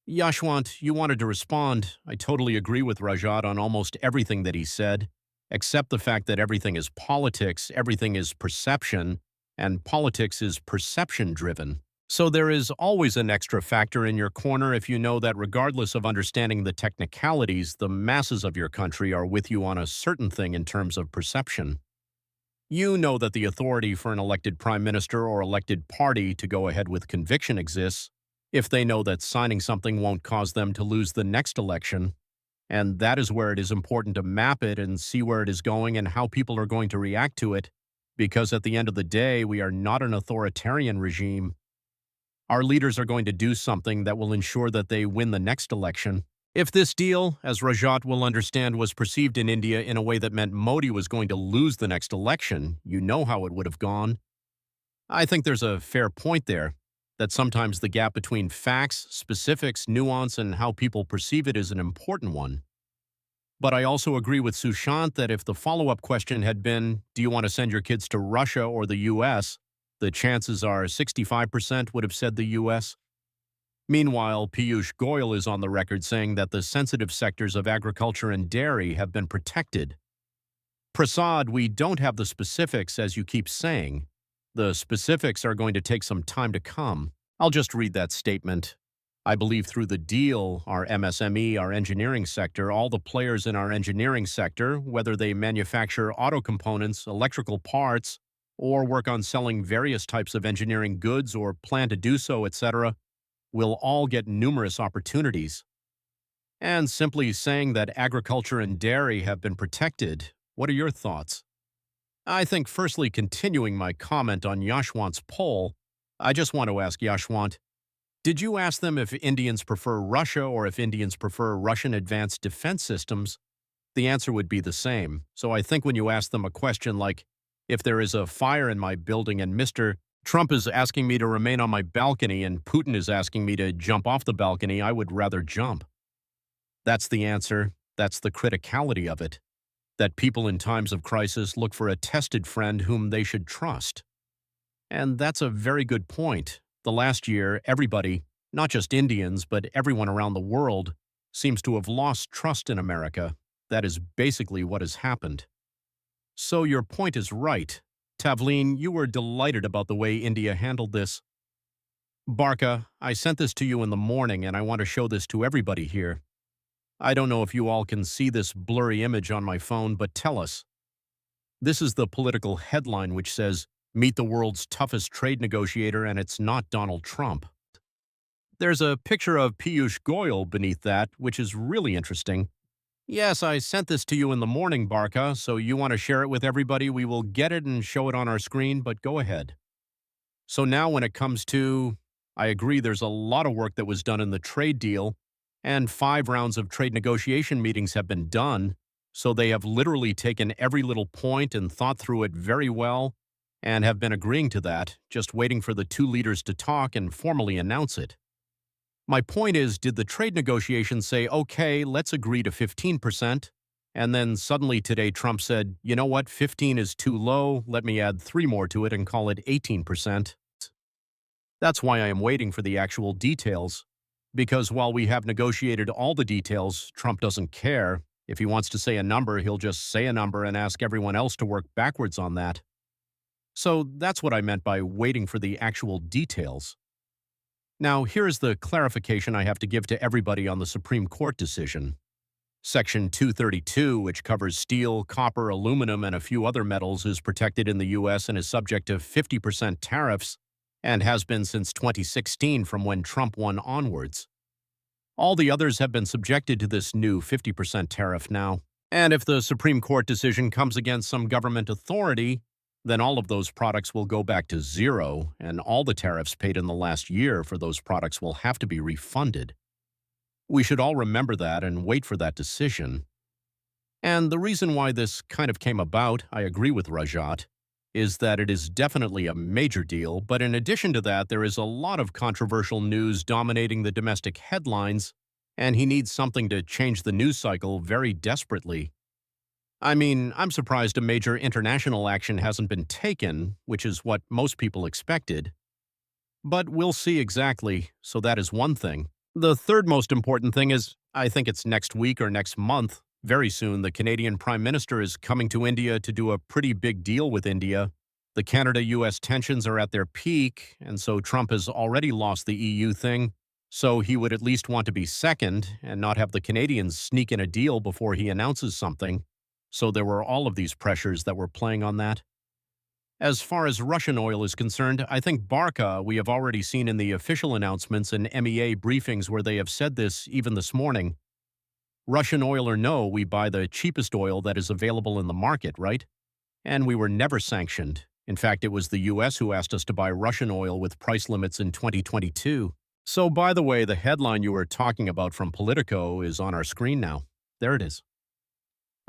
Yashwant, you wanted to respond. I totally agree with Rajat on almost everything that he said, except the fact that everything is politics, everything is perception, and politics is perception-driven. So there is always an extra factor in your corner if you know that regardless of understanding the technicalities, the masses of your country are with you on a certain thing in terms of perception. You know that the authority for an elected prime minister or elected party to go ahead with conviction exists if they know that signing something won't cause them to lose the next election. And that is where it is important to map it and see where it is going and how people are going to react to it, because at the end of the day, we are not an authoritarian regime. Our leaders are going to do something that will ensure that they win the next election. If this deal, as Rajat will understand, was perceived in India in a way that meant Modi was going to lose the next election, you know how it would have gone. I think there's a fair point there, that sometimes the gap between facts, specifics, nuance, and how people perceive it is an important one. But I also agree with Sushant that if the follow-up question had been, do you want to send your kids to Russia or the US, the chances are 65% would have said the US. Meanwhile, Piyush Goyal is on the record saying that the sensitive sectors of agriculture and dairy have been protected. Prasad, we don't have the specifics, as you keep saying. The specifics are going to take some time to come. I'll just read that statement. I believe through the deal, our MSME, our engineering sector, all the players in our engineering sector, whether they manufacture auto components, electrical parts, or work on selling various types of engineering goods or plan to do so, etc., will all get numerous opportunities. And simply saying that agriculture and dairy have been protected, what are your thoughts? I think firstly, continuing my comment on Yashwant's poll, I just want to ask Yashwant, did you ask them if Indians prefer Russia or if Indians prefer Russian advanced defense systems? The answer would be the same. So I think when you ask them a question like, if there is a fire in my building and Mr. Trump is asking me to remain on my balcony and Putin is asking me to jump off the balcony, I would rather jump. That's the answer. That's the criticality of it. That people in times of crisis look for a tested friend whom they should trust. And that's a very good point. The last year, everybody, not just Indians, but everyone around the world, seems to have lost trust in America. That is basically what has happened. So your point is right. Tavleen, you were delighted about the way India handled this. Barca, I sent this to you in the morning and I want to show this to everybody here. I don't know if you all can see this blurry image on my phone, but tell us. This is the political headline which says, "Meet the world's toughest trade negotiator and it's not Donald Trump." There's a picture of Piyush Goyal beneath that, which is really interesting. Yes, I sent this to you in the morning, Barca, so you want to share it with everybody. We will get it and show it on our screen, but go ahead. So now when it comes to, I agree there's a lot of work that was done in the trade deal, and 5 rounds of trade negotiation meetings have been done, so they have literally taken every little point and thought through it very well, and have been agreeing to that, just waiting for the 2 leaders to talk and formally announce it. My point is, did the trade negotiations say, okay, let's agree to 15%, and then suddenly today Trump said, you know what, 15 is too low, let me add 3 more to it and call it 18%? That's why I am waiting for the actual details, because while we have negotiated all the details, Trump doesn't care. If he wants to say a number, he'll just say a number and ask everyone else to work backwards on that. So that's what I meant by waiting for the actual details. Now, here's the clarification I have to give to everybody on the Supreme Court decision. Section 232, which covers steel, copper, aluminum, and a few other metals, is protected in the U.S. and is subject to 50% tariffs and has been since 2016 from when Trump won onwards. All the others have been subjected to this new 50% tariff now. And if the Supreme Court decision comes against some government authority, then all of those products will go back to zero, and all the tariffs paid in the last year for those products will have to be refunded. We should all remember that and wait for that decision. And the reason why this kind of came about, I agree with Rajat, is that it is definitely a major deal, but in addition to that, there is a lot of controversial news dominating the domestic headlines, and he needs something to change the news cycle very desperately. I mean, I'm surprised a major international action hasn't been taken, which is what most people expected. But we'll see exactly, so that is one thing. The third most important thing is, I think it's next week or next month, very soon, the Canadian Prime Minister is coming to India to do a pretty big deal with India. The Canada-US tensions are at their peak, and so Trump has already lost the EU thing, so he would at least want to be second and not have the Canadians sneak in a deal before he announces something. So there were all of these pressures that were playing on that. As far as Russian oil is concerned, I think Barca we have already seen in the official announcements and MEA briefings where they have said this even this morning. Russian oil or no, we buy the cheapest oil that is available in the market, right? And we were never sanctioned. In fact, it was the US who asked us to buy Russian oil with price limits in 2022. So, by the way, the headline you were talking about from Politico is on our screen now. There it is.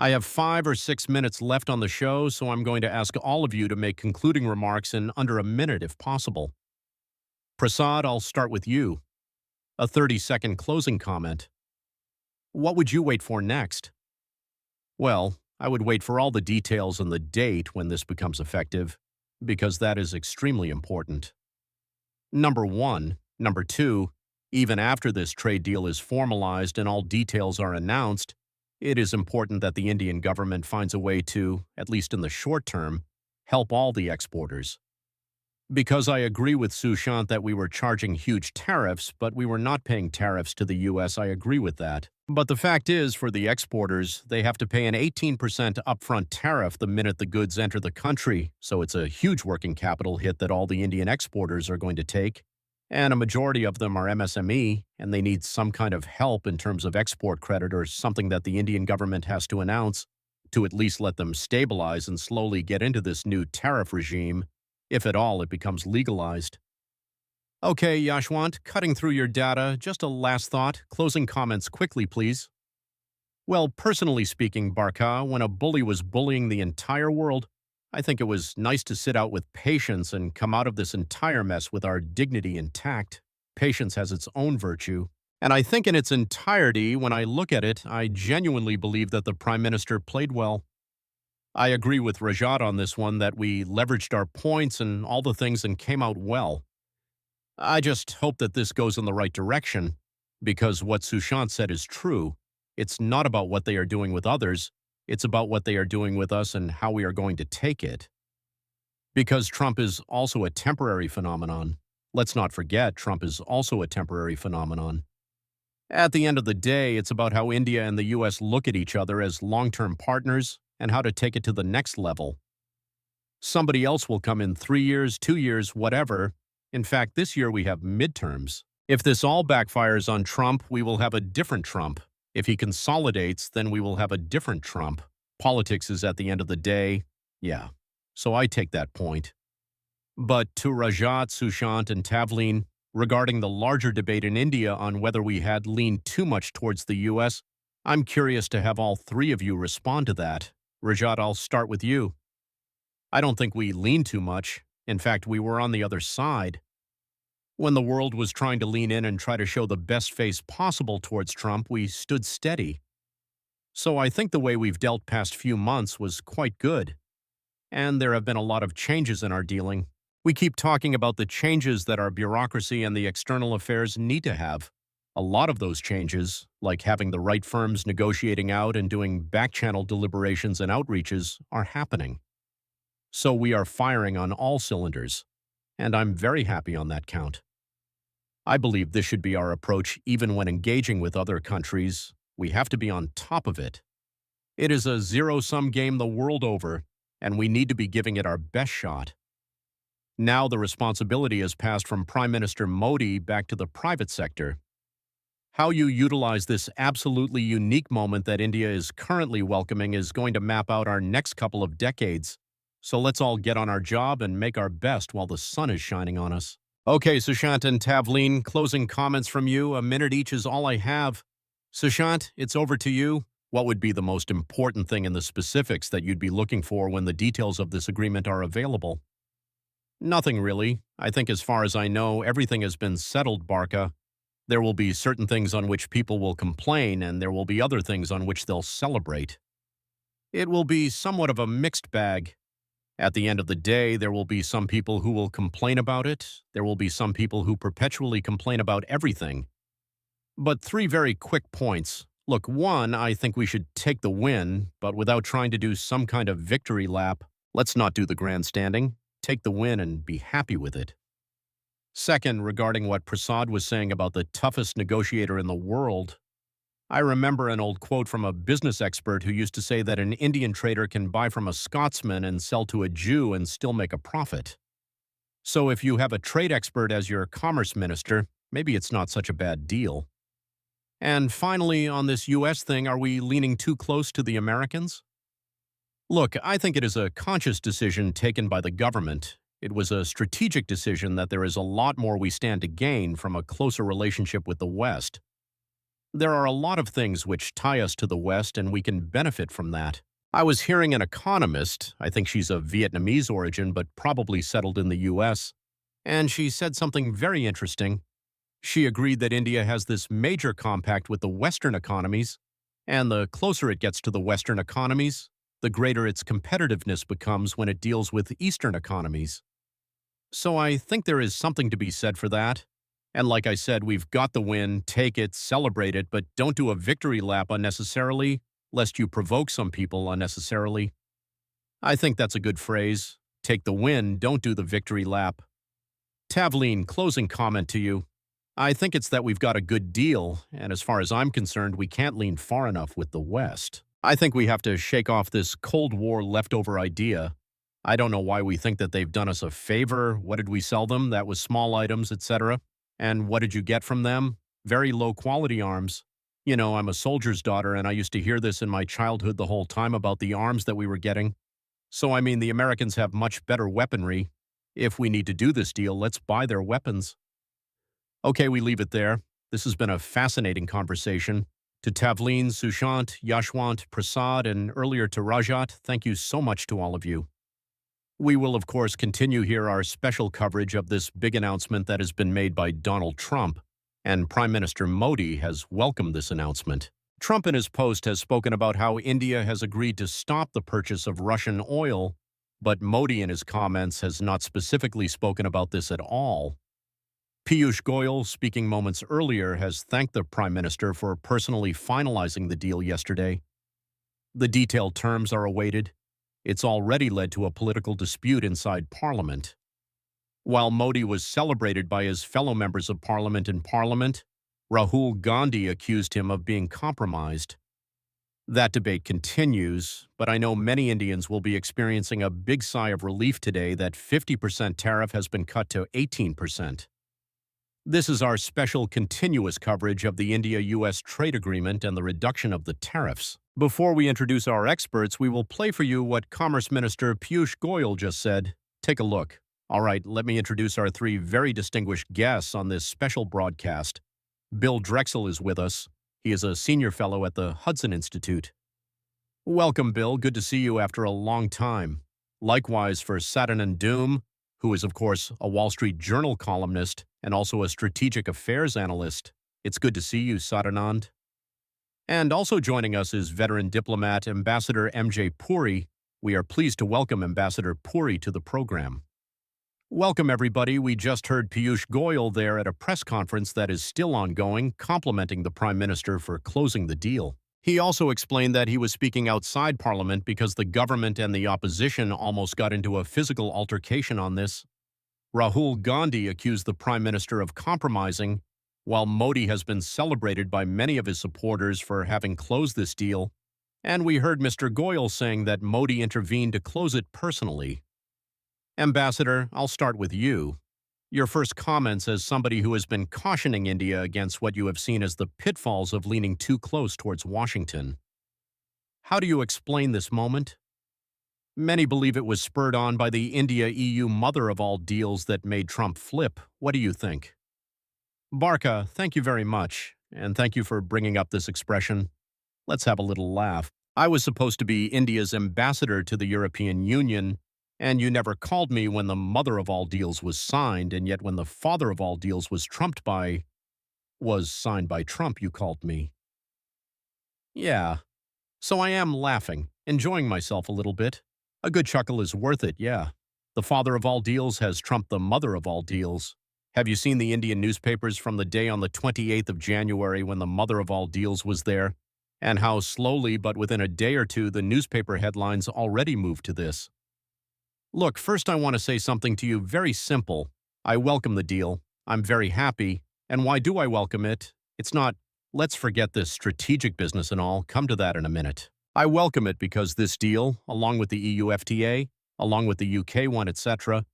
I have 5 or 6 minutes left on the show, so I'm going to ask all of you to make concluding remarks in under a minute if possible. Prasad, I'll start with you. A 30-second closing comment. What would you wait for next? Well, I would wait for all the details and the date when this becomes effective, because that is extremely important. Number one. Number two, even after this trade deal is formalized and all details are announced, it is important that the Indian government finds a way to, at least in the short term, help all the exporters. Because I agree with Sushant that we were charging huge tariffs, but we were not paying tariffs to the U.S., I agree with that. But the fact is, for the exporters, they have to pay an 18% upfront tariff the minute the goods enter the country, so it's a huge working capital hit that all the Indian exporters are going to take. And a majority of them are MSME, and they need some kind of help in terms of export credit or something that the Indian government has to announce to at least let them stabilize and slowly get into this new tariff regime, if at all it becomes legalized. Okay, Yashwant, cutting through your data, just a last thought, closing comments quickly, please. Well, personally speaking, Barca, when a bully was bullying the entire world, I think it was nice to sit out with patience and come out of this entire mess with our dignity intact. Patience has its own virtue. And I think in its entirety, when I look at it, I genuinely believe that the Prime Minister played well. I agree with Rajat on this one that we leveraged our points and all the things and came out well. I just hope that this goes in the right direction, because what Sushant said is true. It's not about what they are doing with others. It's about what they are doing with us and how we are going to take it. Because Trump is also a temporary phenomenon. Let's not forget, Trump is also a temporary phenomenon. At the end of the day, it's about how India and the U.S. look at each other as long-term partners and how to take it to the next level. Somebody else will come in 3 years, 2 years, whatever. In fact, this year we have midterms. If this all backfires on Trump, we will have a different Trump. If he consolidates, then we will have a different Trump. Politics is at the end of the day, yeah. So I take that point. But to Rajat, Sushant, and Tavleen, regarding the larger debate in India on whether we had leaned too much towards the U.S., I'm curious to have all three of you respond to that. Rajat, I'll start with you. I don't think we leaned too much. In fact, we were on the other side. When the world was trying to lean in and try to show the best face possible towards Trump, we stood steady. So I think the way we've dealt past few months was quite good. And there have been a lot of changes in our dealing. We keep talking about the changes that our bureaucracy and the external affairs need to have. A lot of those changes, like having the right firms negotiating out and doing back-channel deliberations and outreaches, are happening. So we are firing on all cylinders, and I'm very happy on that count. I believe this should be our approach even when engaging with other countries. We have to be on top of it. It is a zero-sum game the world over, and we need to be giving it our best shot. Now the responsibility has passed from Prime Minister Modi back to the private sector. How you utilize this absolutely unique moment that India is currently welcoming is going to map out our next couple of decades. So let's all get on our job and make our best while the sun is shining on us. Okay, Sushant and Tavleen, closing comments from you. A minute each is all I have. Sushant, it's over to you. What would be the most important thing in the specifics that you'd be looking for when the details of this agreement are available? Nothing really. I think as far as I know, everything has been settled, Barca. There will be certain things on which people will complain, and there will be other things on which they'll celebrate. It will be somewhat of a mixed bag. At the end of the day, there will be some people who will complain about it. There will be some people who perpetually complain about everything. But three very quick points. Look, one, I think we should take the win, but without trying to do some kind of victory lap. Let's not do the grandstanding. Take the win and be happy with it. Second, regarding what Prasad was saying about the toughest negotiator in the world, I remember an old quote from a business expert who used to say that an Indian trader can buy from a Scotsman and sell to a Jew and still make a profit. So if you have a trade expert as your commerce minister, maybe it's not such a bad deal. And finally, on this U.S. thing, are we leaning too close to the Americans? Look, I think it is a conscious decision taken by the government. It was a strategic decision that there is a lot more we stand to gain from a closer relationship with the West. There are a lot of things which tie us to the West, and we can benefit from that. I was hearing an economist, I think she's of Vietnamese origin but probably settled in the U.S., and she said something very interesting. She agreed that India has this major compact with the Western economies, and the closer it gets to the Western economies, the greater its competitiveness becomes when it deals with Eastern economies. So I think there is something to be said for that. And like I said, we've got the win, take it, celebrate it, but don't do a victory lap unnecessarily, lest you provoke some people unnecessarily. I think that's a good phrase. Take the win, don't do the victory lap. Tavleen, closing comment to you. I think it's that we've got a good deal, and as far as I'm concerned, we can't lean far enough with the West. I think we have to shake off this Cold War leftover idea. I don't know why we think that they've done us a favor. What did we sell them? That was small items, etc. And what did you get from them? Very low-quality arms. You know, I'm a soldier's daughter, and I used to hear this in my childhood the whole time about the arms that we were getting. So, I mean, the Americans have much better weaponry. If we need to do this deal, let's buy their weapons. Okay, we leave it there. This has been a fascinating conversation. To Tavleen, Sushant, Yashwant, Prasad, and earlier to Rajat, thank you so much to all of you. We will, of course, continue here our special coverage of this big announcement that has been made by Donald Trump, and Prime Minister Modi has welcomed this announcement. Trump in his post has spoken about how India has agreed to stop the purchase of Russian oil, but Modi in his comments has not specifically spoken about this at all. Piyush Goyal, speaking moments earlier, has thanked the Prime Minister for personally finalizing the deal yesterday. The detailed terms are awaited. It's already led to a political dispute inside Parliament. While Modi was celebrated by his fellow members of Parliament in Parliament, Rahul Gandhi accused him of being compromised. That debate continues, but I know many Indians will be experiencing a big sigh of relief today that 50% tariff has been cut to 18%. This is our special continuous coverage of the India-US trade agreement and the reduction of the tariffs. Before we introduce our experts, we will play for you what Commerce Minister Piyush Goyal just said. Take a look. All right, let me introduce our three very distinguished guests on this special broadcast. Bill Drexel is with us. He is a senior fellow at the Hudson Institute. Welcome, Bill. Good to see you after a long time. Likewise for Sadanand Doom, who is, of course, a Wall Street Journal columnist and also a strategic affairs analyst. It's good to see you, Sadanand. And also joining us is veteran diplomat Ambassador M.J. Puri. We are pleased to welcome Ambassador Puri to the program. Welcome, everybody. We just heard Piyush Goyal there at a press conference that is still ongoing, complimenting the Prime Minister for closing the deal. He also explained that he was speaking outside Parliament because the government and the opposition almost got into a physical altercation on this. Rahul Gandhi accused the Prime Minister of compromising, while Modi has been celebrated by many of his supporters for having closed this deal, and we heard Mr. Goyal saying that Modi intervened to close it personally. Ambassador, I'll start with you. Your first comments as somebody who has been cautioning India against what you have seen as the pitfalls of leaning too close towards Washington. How do you explain this moment? Many believe it was spurred on by the India-EU mother of all deals that made Trump flip. What do you think? Barca, thank you very much, and thank you for bringing up this expression. Let's have a little laugh. I was supposed to be India's ambassador to the European Union, and you never called me when the mother of all deals was signed, and yet when the father of all deals was signed by Trump, you called me. Yeah, so I am laughing, enjoying myself a little bit. A good chuckle is worth it, yeah. The father of all deals has trumped the mother of all deals. Have you seen the Indian newspapers from the day on the 28th of January when the mother of all deals was there? And how slowly, but within a day or two, the newspaper headlines already moved to this. Look, first I want to say something to you very simple. I welcome the deal. I'm very happy. And why do I welcome it? It's not, let's forget this strategic business and all, come to that in a minute. I welcome it because this deal, along with the EU FTA, along with the UK one, etc.,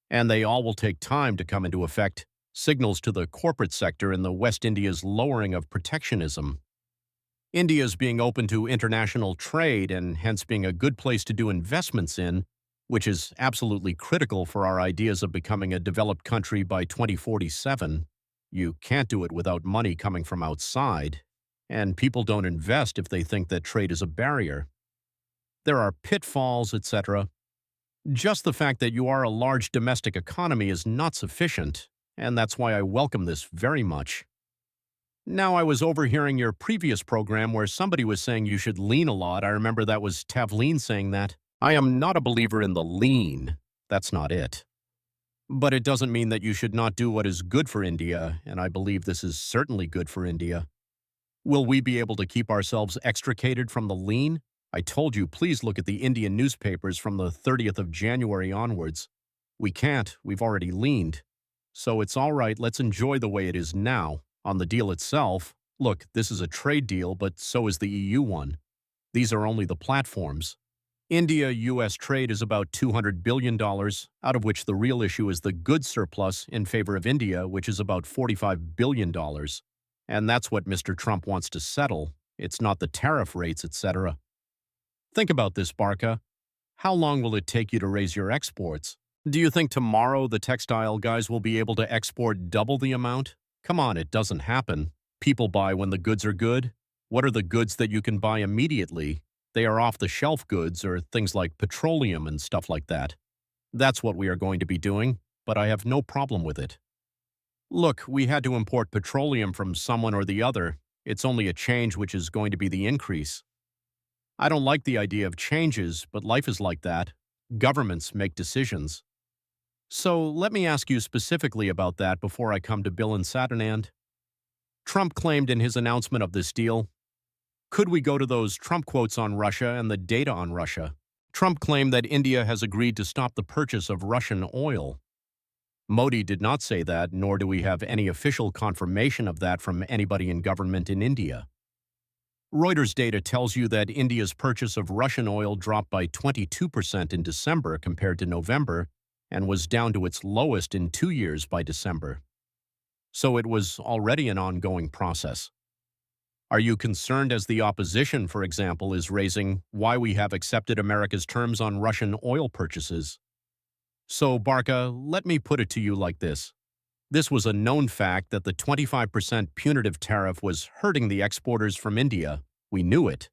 and they all will take time to come into effect, signals to the corporate sector in the West India's lowering of protectionism. India's being open to international trade and hence being a good place to do investments in, which is absolutely critical for our ideas of becoming a developed country by 2047. You can't do it without money coming from outside, and people don't invest if they think that trade is a barrier. There are pitfalls, etc. Just the fact that you are a large domestic economy is not sufficient, and that's why I welcome this very much. Now, I was overhearing your previous program where somebody was saying you should lean a lot. I remember that was Tavleen saying that. I am not a believer in the lean. That's not it. But it doesn't mean that you should not do what is good for India, and I believe this is certainly good for India. Will we be able to keep ourselves extricated from the lean? I told you, please look at the Indian newspapers from the 30th of January onwards. We can't. We've already leaned. So it's all right. Let's enjoy the way it is now. On the deal itself, look, this is a trade deal, but so is the EU one. These are only the platforms. India-US trade is about $200 billion, out of which the real issue is the goods surplus in favor of India, which is about $45 billion. And that's what Mr. Trump wants to settle. It's not the tariff rates, etc. Think about this, Barca. How long will it take you to raise your exports? Do you think tomorrow the textile guys will be able to export double the amount? Come on, it doesn't happen. People buy when the goods are good. What are the goods that you can buy immediately? They are off-the-shelf goods or things like petroleum and stuff like that. That's what we are going to be doing, but I have no problem with it. Look, we had to import petroleum from someone or the other. It's only a change which is going to be the increase. I don't like the idea of changes, but life is like that. Governments make decisions. So let me ask you specifically about that before I come to Bill and Satanand. Trump claimed in his announcement of this deal, could we go to those Trump quotes on Russia and the data on Russia? Trump claimed that India has agreed to stop the purchase of Russian oil. Modi did not say that, nor do we have any official confirmation of that from anybody in government in India. Reuters data tells you that India's purchase of Russian oil dropped by 22% in December compared to November and was down to its lowest in 2 years by December. So it was already an ongoing process. Are you concerned as the opposition, for example, is raising why we have accepted America's terms on Russian oil purchases? So, Barca, let me put it to you like this. This was a known fact that the 25% punitive tariff was hurting the exporters from India. We knew it.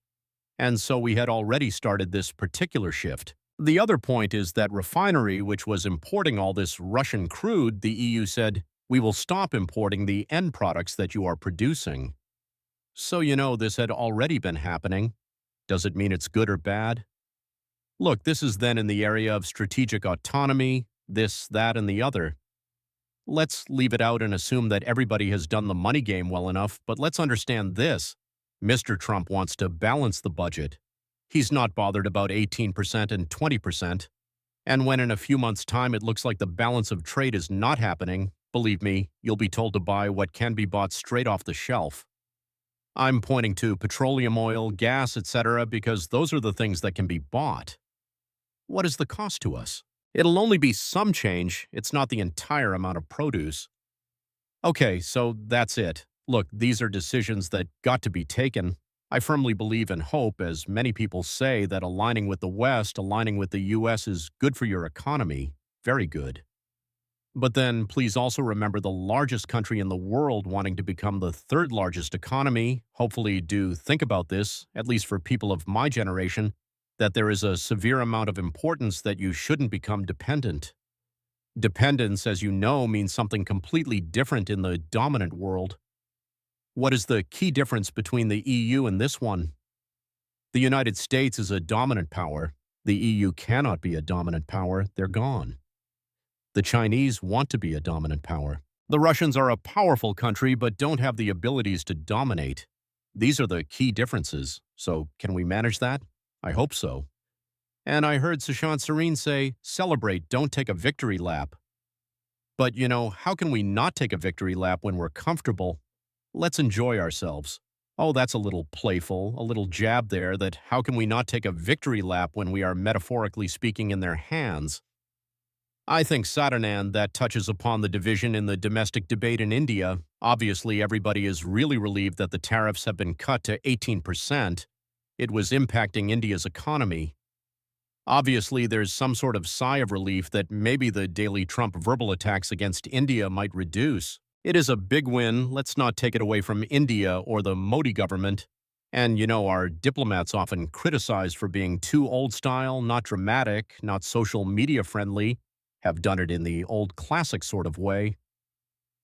And so we had already started this particular shift. The other point is that refinery, which was importing all this Russian crude, the EU said, we will stop importing the end products that you are producing. So you know this had already been happening. Does it mean it's good or bad? Look, this is then in the area of strategic autonomy, this, that, and the other. Let's leave it out and assume that everybody has done the money game well enough, but let's understand this. Mr. Trump wants to balance the budget. He's not bothered about 18% and 20%. And when in a few months' time it looks like the balance of trade is not happening, believe me, you'll be told to buy what can be bought straight off the shelf. I'm pointing to petroleum oil, gas, etc., because those are the things that can be bought. What is the cost to us? It'll only be some change, it's not the entire amount of produce. Okay, so that's it. Look, these are decisions that got to be taken. I firmly believe and hope, as many people say, that aligning with the West, aligning with the US is good for your economy. Very good. But then please also remember the largest country in the world wanting to become the third largest economy. Hopefully, do think about this, at least for people of my generation, that there is a severe amount of importance that you shouldn't become dependent. Dependence, as you know, means something completely different in the dominant world. What is the key difference between the EU and this one? The United States is a dominant power. The EU cannot be a dominant power. They're gone. The Chinese want to be a dominant power. The Russians are a powerful country but don't have the abilities to dominate. These are the key differences. So can we manage that? I hope so. And I heard Sushant Sareen say, celebrate, don't take a victory lap. But how can we not take a victory lap when we're comfortable? Let's enjoy ourselves. Oh, that's a little playful, a little jab there that how can we not take a victory lap when we are metaphorically speaking in their hands? I think Sadanand, that touches upon the division in the domestic debate in India. Obviously, everybody is really relieved that the tariffs have been cut to 18%. It was impacting India's economy. Obviously, there's some sort of sigh of relief that maybe the daily Trump verbal attacks against India might reduce. It is a big win. Let's not take it away from India or the Modi government. And our diplomats often criticized for being too old style, not dramatic, not social media friendly, have done it in the old classic sort of way.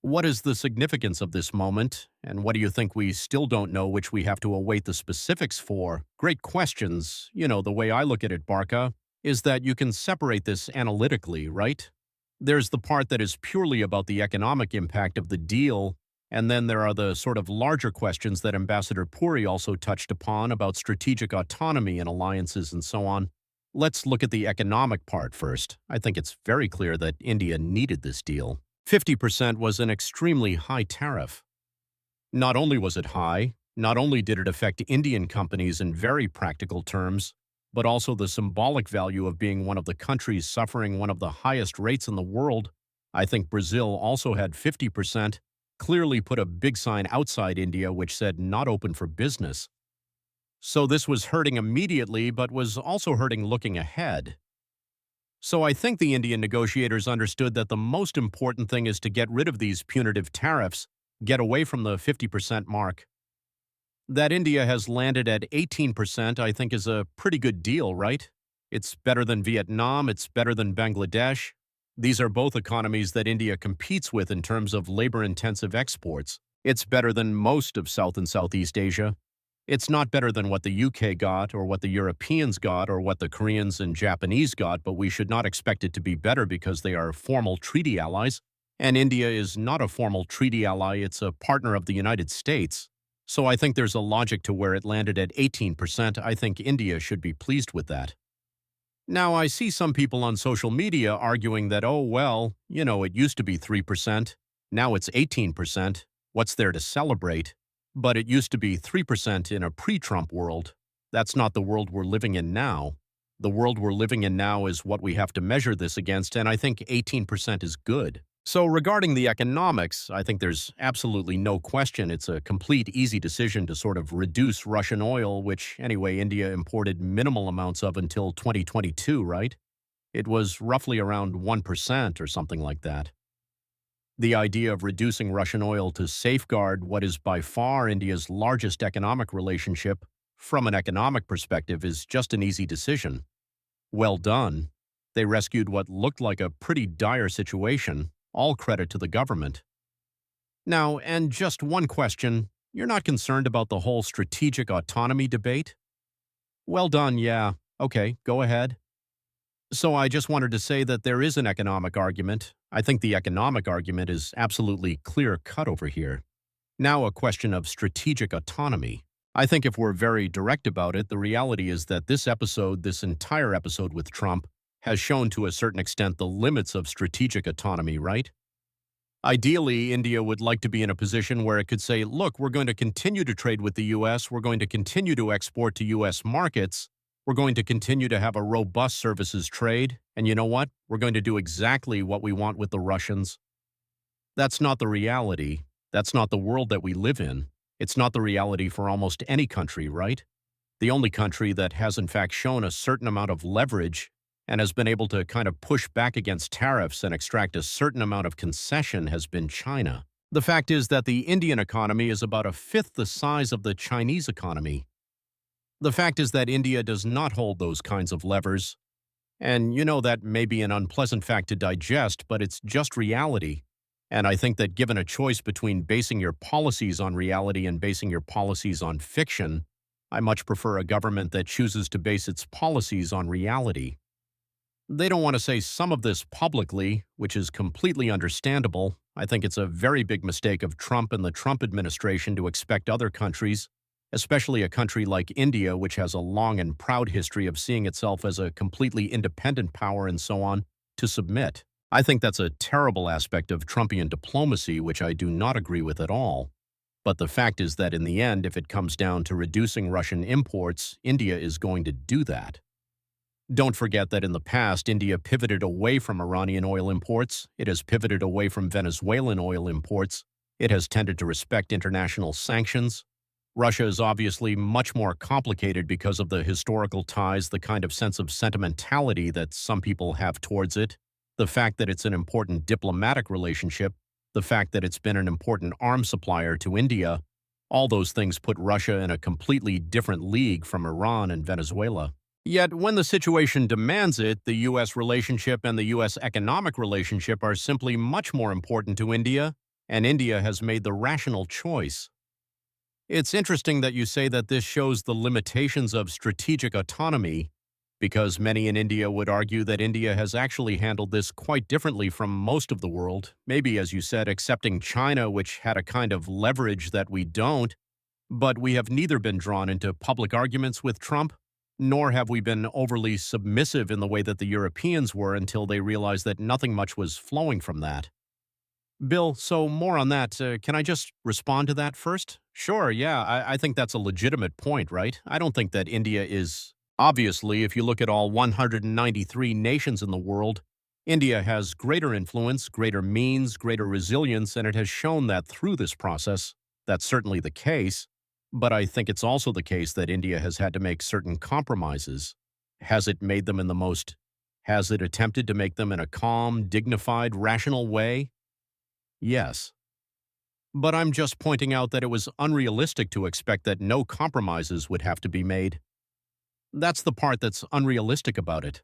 What is the significance of this moment, and what do you think we still don't know, which we have to await the specifics for? Great questions. The way I look at it, Barca, is that you can separate this analytically, right? There's the part that is purely about the economic impact of the deal, and then there are the sort of larger questions that Ambassador Puri also touched upon about strategic autonomy and alliances and so on. Let's look at the economic part first. I think it's very clear that India needed this deal. 50% was an extremely high tariff. Not only was it high, not only did it affect Indian companies in very practical terms, but also the symbolic value of being one of the countries suffering one of the highest rates in the world. I think Brazil also had 50%, clearly put a big sign outside India which said not open for business. So this was hurting immediately, but was also hurting looking ahead. So I think the Indian negotiators understood that the most important thing is to get rid of these punitive tariffs, get away from the 50% mark. That India has landed at 18%, I think, is a pretty good deal, right? It's better than Vietnam, it's better than Bangladesh. These are both economies that India competes with in terms of labor-intensive exports. It's better than most of South and Southeast Asia. It's not better than what the UK got, or what the Europeans got, or what the Koreans and Japanese got, but we should not expect it to be better because they are formal treaty allies. And India is not a formal treaty ally, it's a partner of the United States. So I think there's a logic to where it landed at 18%. I think India should be pleased with that. Now, I see some people on social media arguing that, oh, well, it used to be 3%. Now it's 18%. What's there to celebrate? But it used to be 3% in a pre-Trump world. That's not the world we're living in now. The world we're living in now is what we have to measure this against, and I think 18% is good. So regarding the economics, I think there's absolutely no question it's a complete easy decision to sort of reduce Russian oil, which anyway India imported minimal amounts of until 2022, right? It was roughly around 1% or something like that. The idea of reducing Russian oil to safeguard what is by far India's largest economic relationship from an economic perspective is just an easy decision. Well done. They rescued what looked like a pretty dire situation, all credit to the government. Now, and just one question, you're not concerned about the whole strategic autonomy debate? Well done, yeah. Okay, go ahead. So I just wanted to say that there is an economic argument. I think the economic argument is absolutely clear-cut over here. Now a question of strategic autonomy. I think if we're very direct about it, the reality is that this entire episode with Trump, has shown to a certain extent the limits of strategic autonomy, right? Ideally, India would like to be in a position where it could say, look, we're going to continue to trade with the U.S., we're going to continue to export to U.S. markets, we're going to continue to have a robust services trade, and you know what? We're going to do exactly what we want with the Russians. That's not the reality. That's not the world that we live in. It's not the reality for almost any country, right? The only country that has in fact shown a certain amount of leverage and has been able to kind of push back against tariffs and extract a certain amount of concession has been China. The fact is that the Indian economy is about a fifth the size of the Chinese economy. The fact is that India does not hold those kinds of levers. And you know that may be an unpleasant fact to digest, but it's just reality. And I think that given a choice between basing your policies on reality and basing your policies on fiction, I much prefer a government that chooses to base its policies on reality. They don't want to say some of this publicly, which is completely understandable. I think it's a very big mistake of Trump and the Trump administration to expect other countries, especially a country like India, which has a long and proud history of seeing itself as a completely independent power and so on, to submit. I think that's a terrible aspect of Trumpian diplomacy, which I do not agree with at all. But the fact is that in the end, if it comes down to reducing Russian imports, India is going to do that. Don't forget that in the past, India pivoted away from Iranian oil imports. It has pivoted away from Venezuelan oil imports. It has tended to respect international sanctions. Russia is obviously much more complicated because of the historical ties, the kind of sense of sentimentality that some people have towards it, the fact that it's an important diplomatic relationship, the fact that it's been an important arms supplier to India. All those things put Russia in a completely different league from Iran and Venezuela. Yet, when the situation demands it, the U.S. relationship and the U.S. economic relationship are simply much more important to India, and India has made the rational choice. It's interesting that you say that this shows the limitations of strategic autonomy, because many in India would argue that India has actually handled this quite differently from most of the world, maybe, as you said, excepting China, which had a kind of leverage that we don't, but we have neither been drawn into public arguments with Trump, nor have we been overly submissive in the way that the Europeans were until they realized that nothing much was flowing from that. Bill, so more on that. Can I just respond to that first? Sure, yeah, I think that's a legitimate point, right? I don't think that India is... Obviously, if you look at all 193 nations in the world, India has greater influence, greater means, greater resilience, and it has shown that through this process. That's certainly the case. But I think it's also the case that India has had to make certain compromises. Has it made them in the most... Has it attempted to make them in a calm, dignified, rational way? Yes. But I'm just pointing out that it was unrealistic to expect that no compromises would have to be made. That's the part that's unrealistic about it.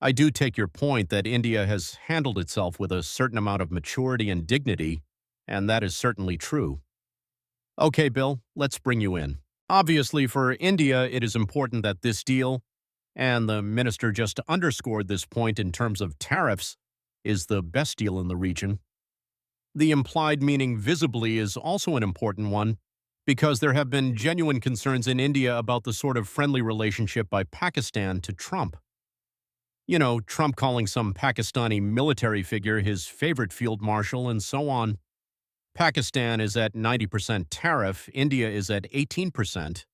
I do take your point that India has handled itself with a certain amount of maturity and dignity, and that is certainly true. Okay, Bill, let's bring you in. Obviously, for India, it is important that this deal, and the minister just underscored this point in terms of tariffs, is the best deal in the region. The implied meaning visibly is also an important one, because there have been genuine concerns in India about the sort of friendly relationship by Pakistan to Trump. You know, Trump calling some Pakistani military figure his favorite field marshal and so on. Pakistan is at 90% tariff, India is at 18%.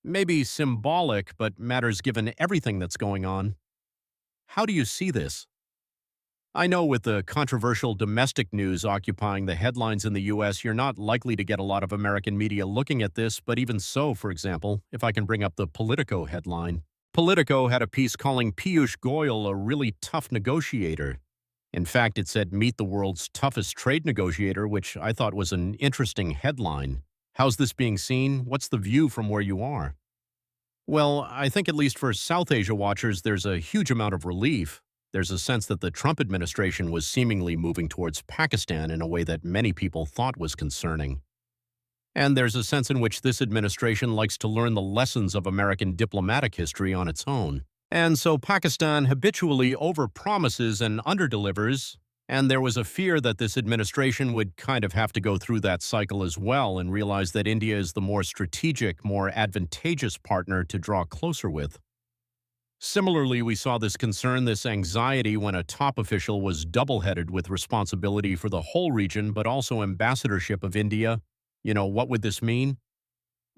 Maybe symbolic, but matters given everything that's going on. How do you see this? I know with the controversial domestic news occupying the headlines in the U.S., you're not likely to get a lot of American media looking at this, but even so, for example, if I can bring up the Politico headline. Politico had a piece calling Piyush Goyal a really tough negotiator. In fact, it said, meet the world's toughest trade negotiator, which I thought was an interesting headline. How's this being seen? What's the view from where you are? Well, I think at least for South Asia watchers, there's a huge amount of relief. There's a sense that the Trump administration was seemingly moving towards Pakistan in a way that many people thought was concerning. And there's a sense in which this administration likes to learn the lessons of American diplomatic history on its own. And so Pakistan habitually overpromises and underdelivers, and there was a fear that this administration would kind of have to go through that cycle as well and realize that India is the more strategic, more advantageous partner to draw closer with. Similarly, we saw this concern, this anxiety when a top official was double-headed with responsibility for the whole region, but also ambassadorship of India. What would this mean?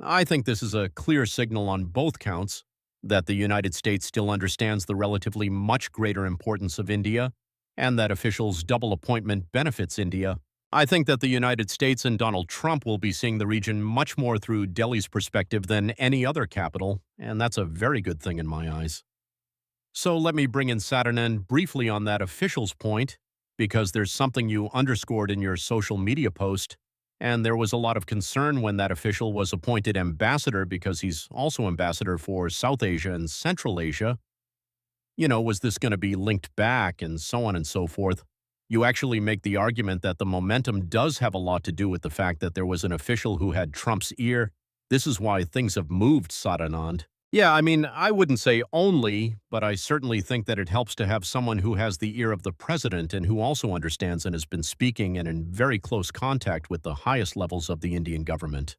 I think this is a clear signal on both counts that the United States still understands the relatively much greater importance of India and that officials' double appointment benefits India. I think that the United States and Donald Trump will be seeing the region much more through Delhi's perspective than any other capital, and that's a very good thing in my eyes. So let me bring in Saturnin briefly on that official's point, because there's something you underscored in your social media post, and there was a lot of concern when that official was appointed ambassador because he's also ambassador for South Asia and Central Asia. Was this going to be linked back and so on and so forth? You actually make the argument that the momentum does have a lot to do with the fact that there was an official who had Trump's ear. This is why things have moved, Sadanand. Yeah, I mean, I wouldn't say only, but I certainly think that it helps to have someone who has the ear of the president and who also understands and has been speaking and in very close contact with the highest levels of the Indian government.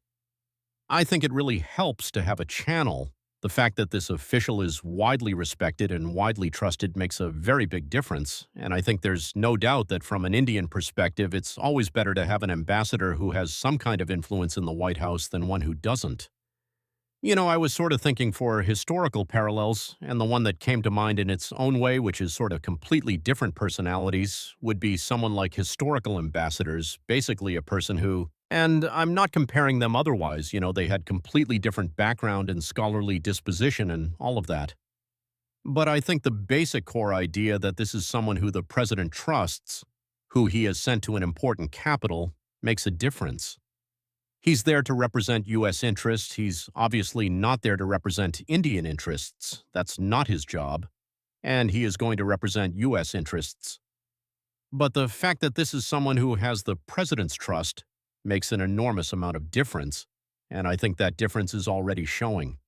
I think it really helps to have a channel. The fact that this official is widely respected and widely trusted makes a very big difference, and I think there's no doubt that from an Indian perspective, it's always better to have an ambassador who has some kind of influence in the White House than one who doesn't. I was sort of thinking for historical parallels, and the one that came to mind in its own way, which is sort of completely different personalities, would be someone like historical ambassadors, basically a person who, and I'm not comparing them otherwise, they had completely different background and scholarly disposition and all of that. But I think the basic core idea that this is someone who the president trusts, who he has sent to an important capital, makes a difference. He's there to represent U.S. interests. He's obviously not there to represent Indian interests. That's not his job. And he is going to represent U.S. interests. But the fact that this is someone who has the president's trust makes an enormous amount of difference, and I think that difference is already showing.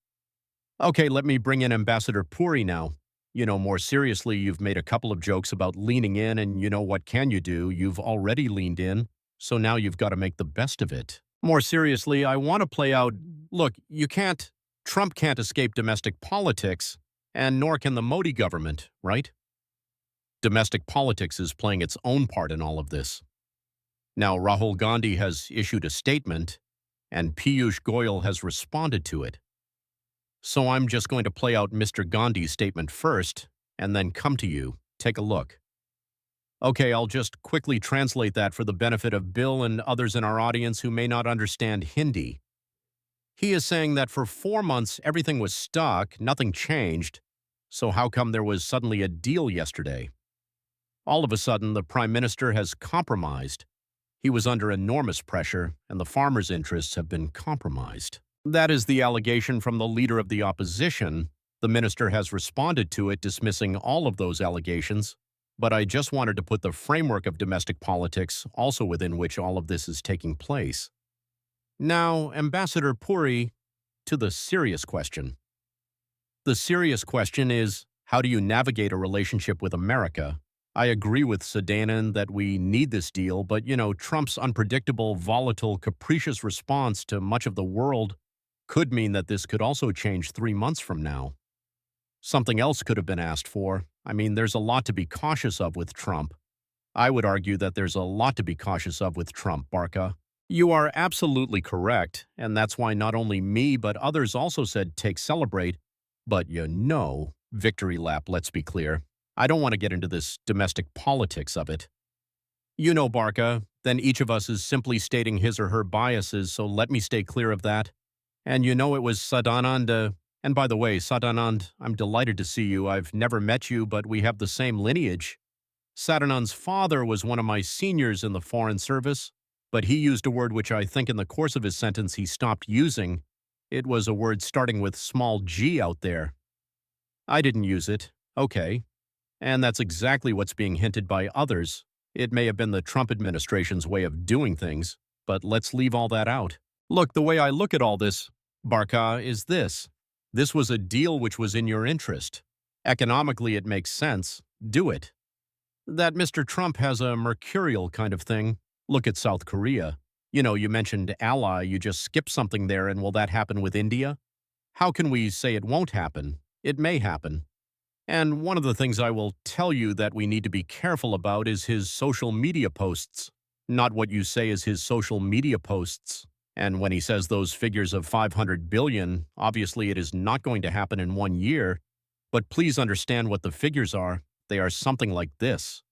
Okay, let me bring in Ambassador Puri now. More seriously, you've made a couple of jokes about leaning in, and what can you do? You've already leaned in, so now you've got to make the best of it. More seriously, I want to play out, look, Trump can't escape domestic politics, and nor can the Modi government, right? Domestic politics is playing its own part in all of this. Now, Rahul Gandhi has issued a statement, and Piyush Goyal has responded to it. So I'm just going to play out Mr. Gandhi's statement first, and then come to you. Take a look. Okay, I'll just quickly translate that for the benefit of Bill and others in our audience who may not understand Hindi. He is saying that for 4 months everything was stuck, nothing changed, so how come there was suddenly a deal yesterday? All of a sudden, the Prime Minister has compromised. He was under enormous pressure, and the farmers' interests have been compromised. That is the allegation from the leader of the opposition. The minister has responded to it, dismissing all of those allegations. But I just wanted to put the framework of domestic politics also within which all of this is taking place. Now, Ambassador Puri, to the serious question. The serious question is, how do you navigate a relationship with America? I agree with Sadanand that we need this deal, but Trump's unpredictable, volatile, capricious response to much of the world could mean that this could also change 3 months from now. Something else could have been asked for. I mean, there's a lot to be cautious of with Trump. I would argue that there's a lot to be cautious of with Trump, Barca. You are absolutely correct, and that's why not only me but others also said take celebrate, but victory lap, let's be clear. I don't want to get into this domestic politics of it. Barca, then each of us is simply stating his or her biases, so let me stay clear of that. And it was Sadanand. And by the way, Sadanand, I'm delighted to see you. I've never met you, but we have the same lineage. Sadanand's father was one of my seniors in the Foreign Service, but he used a word which I think in the course of his sentence he stopped using. It was a word starting with small g out there. I didn't use it. Okay. And that's exactly what's being hinted by others. It may have been the Trump administration's way of doing things, but let's leave all that out. Look, the way I look at all this, Barca, is this. This was a deal which was in your interest. Economically, it makes sense. Do it. That Mr. Trump has a mercurial kind of thing. Look at South Korea. You mentioned ally, you just skip something there, and will that happen with India? How can we say it won't happen? It may happen. And one of the things I will tell you that we need to be careful about is his social media posts. Not what you say is his social media posts. And when he says those figures of 500 billion, obviously it is not going to happen in 1 year. But please understand what the figures are. They are something like this.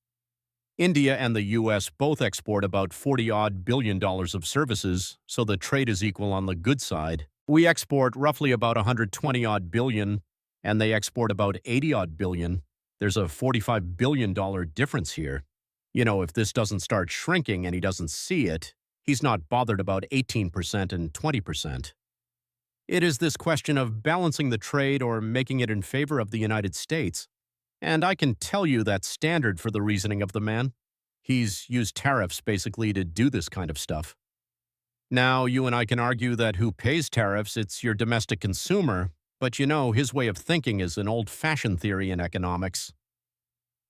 India and the US both export about 40-odd billion dollars of services, so the trade is equal on the good side. We export roughly about 120-odd billion, and they export about 80-odd billion. There's a $45 billion difference here. You know, if this doesn't start shrinking and he doesn't see it, he's not bothered about 18% and 20%. It is this question of balancing the trade or making it in favor of the United States. And I can tell you that's standard for the reasoning of the man. He's used tariffs basically to do this kind of stuff. Now, you and I can argue that who pays tariffs, it's your domestic consumer, but you know, his way of thinking is an old-fashioned theory in economics.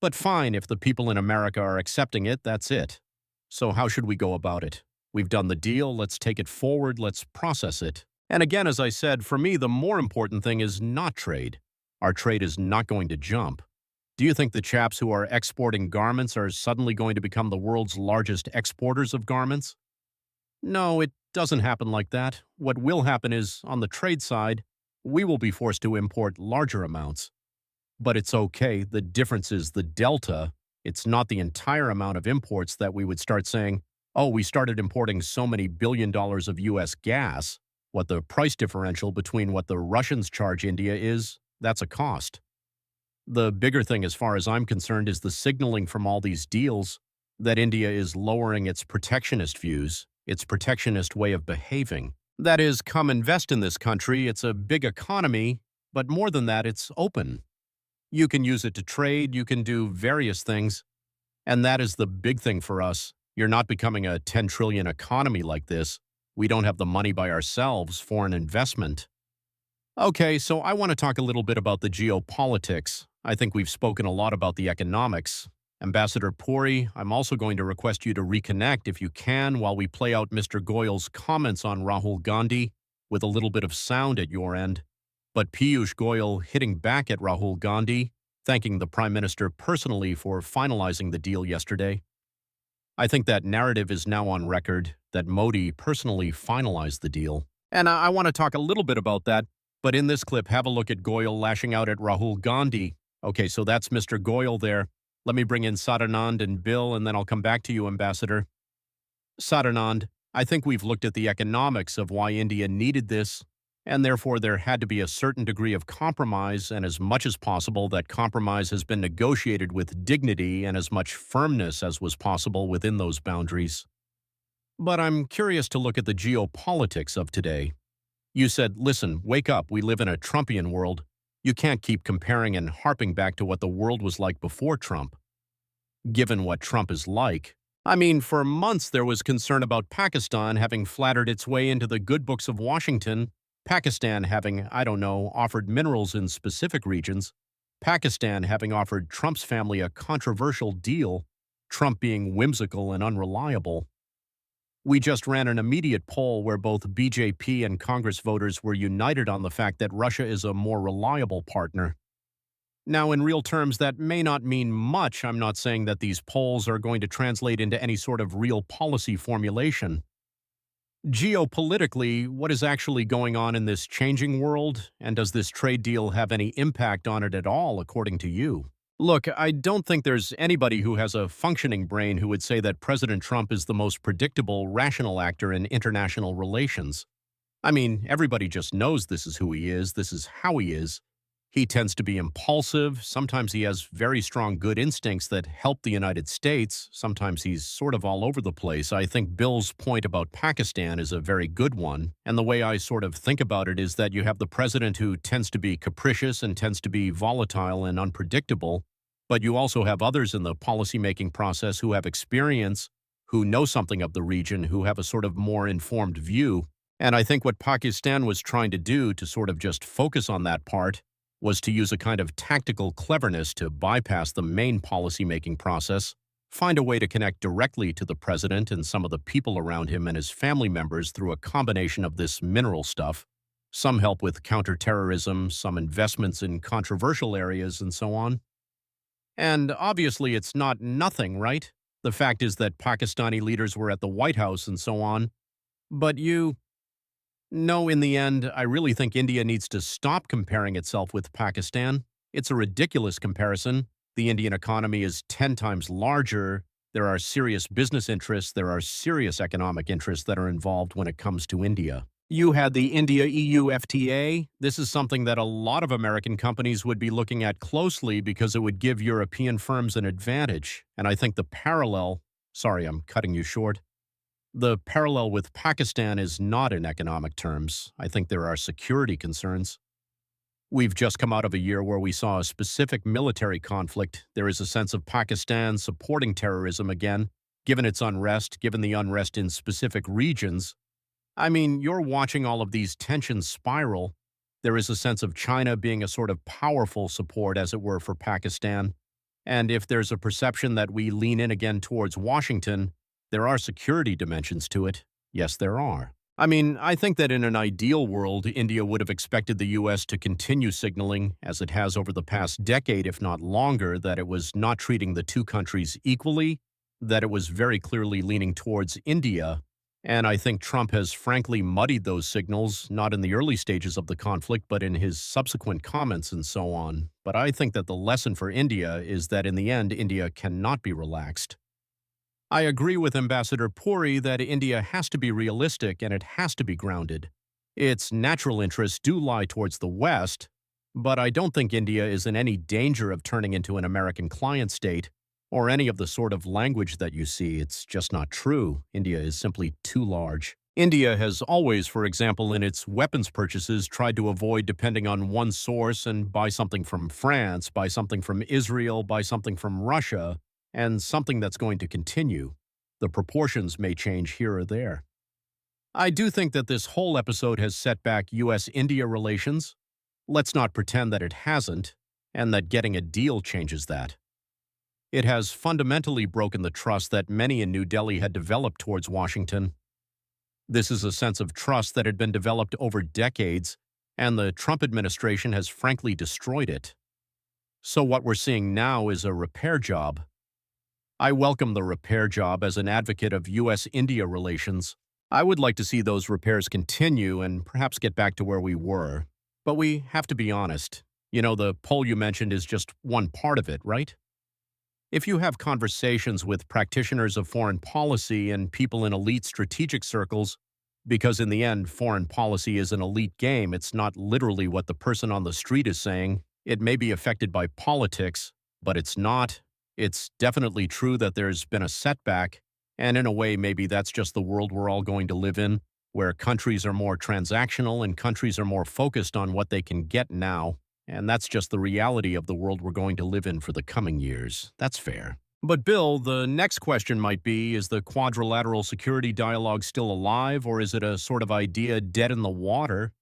But fine, if the people in America are accepting it, that's it. So how should we go about it? We've done the deal, let's take it forward, let's process it. And again, as I said, for me, the more important thing is not trade. Our trade is not going to jump. Do you think the chaps who are exporting garments are suddenly going to become the world's largest exporters of garments? No, it doesn't happen like that. What will happen is, on the trade side, we will be forced to import larger amounts. But it's okay, the difference is the delta. It's not the entire amount of imports that we would start saying, oh, we started importing so many billion dollars of U.S. gas. What the price differential between what the Russians charge India is, that's a cost. The bigger thing, as far as I'm concerned, is the signaling from all these deals that India is lowering its protectionist views, its protectionist way of behaving. That is, come invest in this country, it's a big economy, but more than that, it's open. You can use it to trade, you can do various things, and that is the big thing for us. You're not becoming a 10 trillion economy like this. We don't have the money by ourselves for an investment. Okay, so I want to talk a little bit about the geopolitics. I think we've spoken a lot about the economics. Ambassador Puri, I'm also going to request you to reconnect if you can while we play out Mr. Goyal's comments on Rahul Gandhi with a little bit of sound at your end. But Piyush Goyal hitting back at Rahul Gandhi, thanking the Prime Minister personally for finalizing the deal yesterday. I think that narrative is now on record that Modi personally finalized the deal. And I want to talk a little bit about that, but in this clip, have a look at Goyal lashing out at Rahul Gandhi. Okay, so that's Mr. Goyal there. Let me bring in Sadanand and Bill, and then I'll come back to you, Ambassador. Sadanand, I think we've looked at the economics of why India needed this, and therefore there had to be a certain degree of compromise, and as much as possible that compromise has been negotiated with dignity and as much firmness as was possible within those boundaries. But I'm curious to look at the geopolitics of today. You said, listen, wake up, we live in a Trumpian world. You can't keep comparing and harping back to what the world was like before Trump. Given what Trump is like, I mean, for months there was concern about Pakistan having flattered its way into the good books of Washington, Pakistan having, I don't know, offered minerals in specific regions, Pakistan having offered Trump's family a controversial deal, Trump being whimsical and unreliable. We just ran an immediate poll where both BJP and Congress voters were united on the fact that Russia is a more reliable partner. Now, in real terms, that may not mean much. I'm not saying that these polls are going to translate into any sort of real policy formulation. Geopolitically, what is actually going on in this changing world, and does this trade deal have any impact on it at all, according to you? Look, I don't think there's anybody who has a functioning brain who would say that President Trump is the most predictable, rational actor in international relations. I mean, everybody just knows this is who he is, this is how he is. He tends to be impulsive, sometimes he has very strong good instincts that help the United States, sometimes he's sort of all over the place. I think Bill's point about Pakistan is a very good one, and the way I sort of think about it is that you have the president who tends to be capricious and tends to be volatile and unpredictable, but you also have others in the policymaking process who have experience, who know something of the region, who have a sort of more informed view, and I think what Pakistan was trying to do to sort of just focus on that part was to use a kind of tactical cleverness to bypass the main policymaking process, find a way to connect directly to the president and some of the people around him and his family members through a combination of this mineral stuff. some help with counterterrorism, some investments in controversial areas, and so on. And obviously, it's not nothing, right? The fact is that Pakistani leaders were at the White House and so on. But no, in the end, I really think India needs to stop comparing itself with Pakistan. It's a ridiculous comparison. The Indian economy is 10 times larger. There are serious business interests. There are serious economic interests that are involved when it comes to India. You had the India-EU FTA. This is something that a lot of American companies would be looking at closely because it would give European firms an advantage. And I think the parallel, sorry, I'm cutting you short. The parallel with Pakistan is not in economic terms. I think there are security concerns. We've just come out of a year where we saw a specific military conflict. There is a sense of Pakistan supporting terrorism again, given its unrest, given the unrest in specific regions. I mean, you're watching all of these tensions spiral. There is a sense of China being a sort of powerful support, as it were, for Pakistan. And if there's a perception that we lean in again towards Washington, there are security dimensions to it. Yes, there are. I mean, I think that in an ideal world, India would have expected the U.S. to continue signaling, as it has over the past decade, if not longer, that it was not treating the two countries equally, that it was very clearly leaning towards India. And I think Trump has frankly muddied those signals, not in the early stages of the conflict, but in his subsequent comments and so on. But I think that the lesson for India is that in the end, India cannot be relaxed. I agree with Ambassador Puri that India has to be realistic and it has to be grounded. Its natural interests do lie towards the West, but I don't think India is in any danger of turning into an American client state or any of the sort of language that you see. It's just not true. India is simply too large. India has always, for example, in its weapons purchases, tried to avoid depending on one source and buy something from France, buy something from Israel, buy something from Russia, and something that's going to continue. The proportions may change here or there. I do think that this whole episode has set back U.S.-India relations. Let's not pretend that it hasn't, and that getting a deal changes that. It has fundamentally broken the trust that many in New Delhi had developed towards Washington. This is a sense of trust that had been developed over decades, and the Trump administration has frankly destroyed it. So what we're seeing now is a repair job. I welcome the repair job as an advocate of U.S.-India relations. I would like to see those repairs continue and perhaps get back to where we were. But we have to be honest. You know, the poll you mentioned is just one part of it, right? If you have conversations with practitioners of foreign policy and people in elite strategic circles, because in the end, foreign policy is an elite game, it's not literally what the person on the street is saying. It may be affected by politics, but it's not. It's definitely true that there's been a setback, and in a way, maybe that's just the world we're all going to live in, where countries are more transactional and countries are more focused on what they can get now. And that's just the reality of the world we're going to live in for the coming years. That's fair. But Bill, the next question might be, is the quadrilateral security dialogue still alive, or is it a sort of idea dead in the water?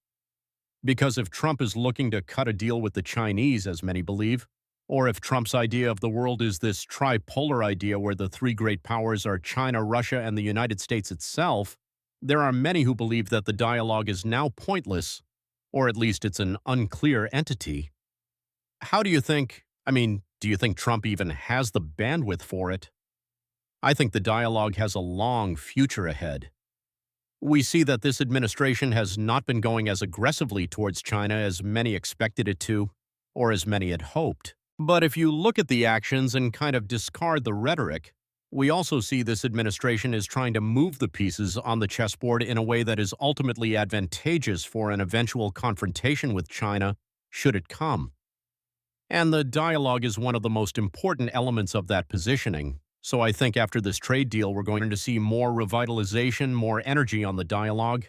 Because if Trump is looking to cut a deal with the Chinese, as many believe, or if Trump's idea of the world is this tripolar idea where the three great powers are China, Russia, and the United States itself, there are many who believe that the dialogue is now pointless, or at least it's an unclear entity. How do you think, do you think Trump even has the bandwidth for it? I think the dialogue has a long future ahead. We see that this administration has not been going as aggressively towards China as many expected it to, or as many had hoped. But if you look at the actions and kind of discard the rhetoric, we also see this administration is trying to move the pieces on the chessboard in a way that is ultimately advantageous for an eventual confrontation with China, should it come. And the dialogue is one of the most important elements of that positioning. So I think after this trade deal, we're going to see more revitalization, more energy on the dialogue.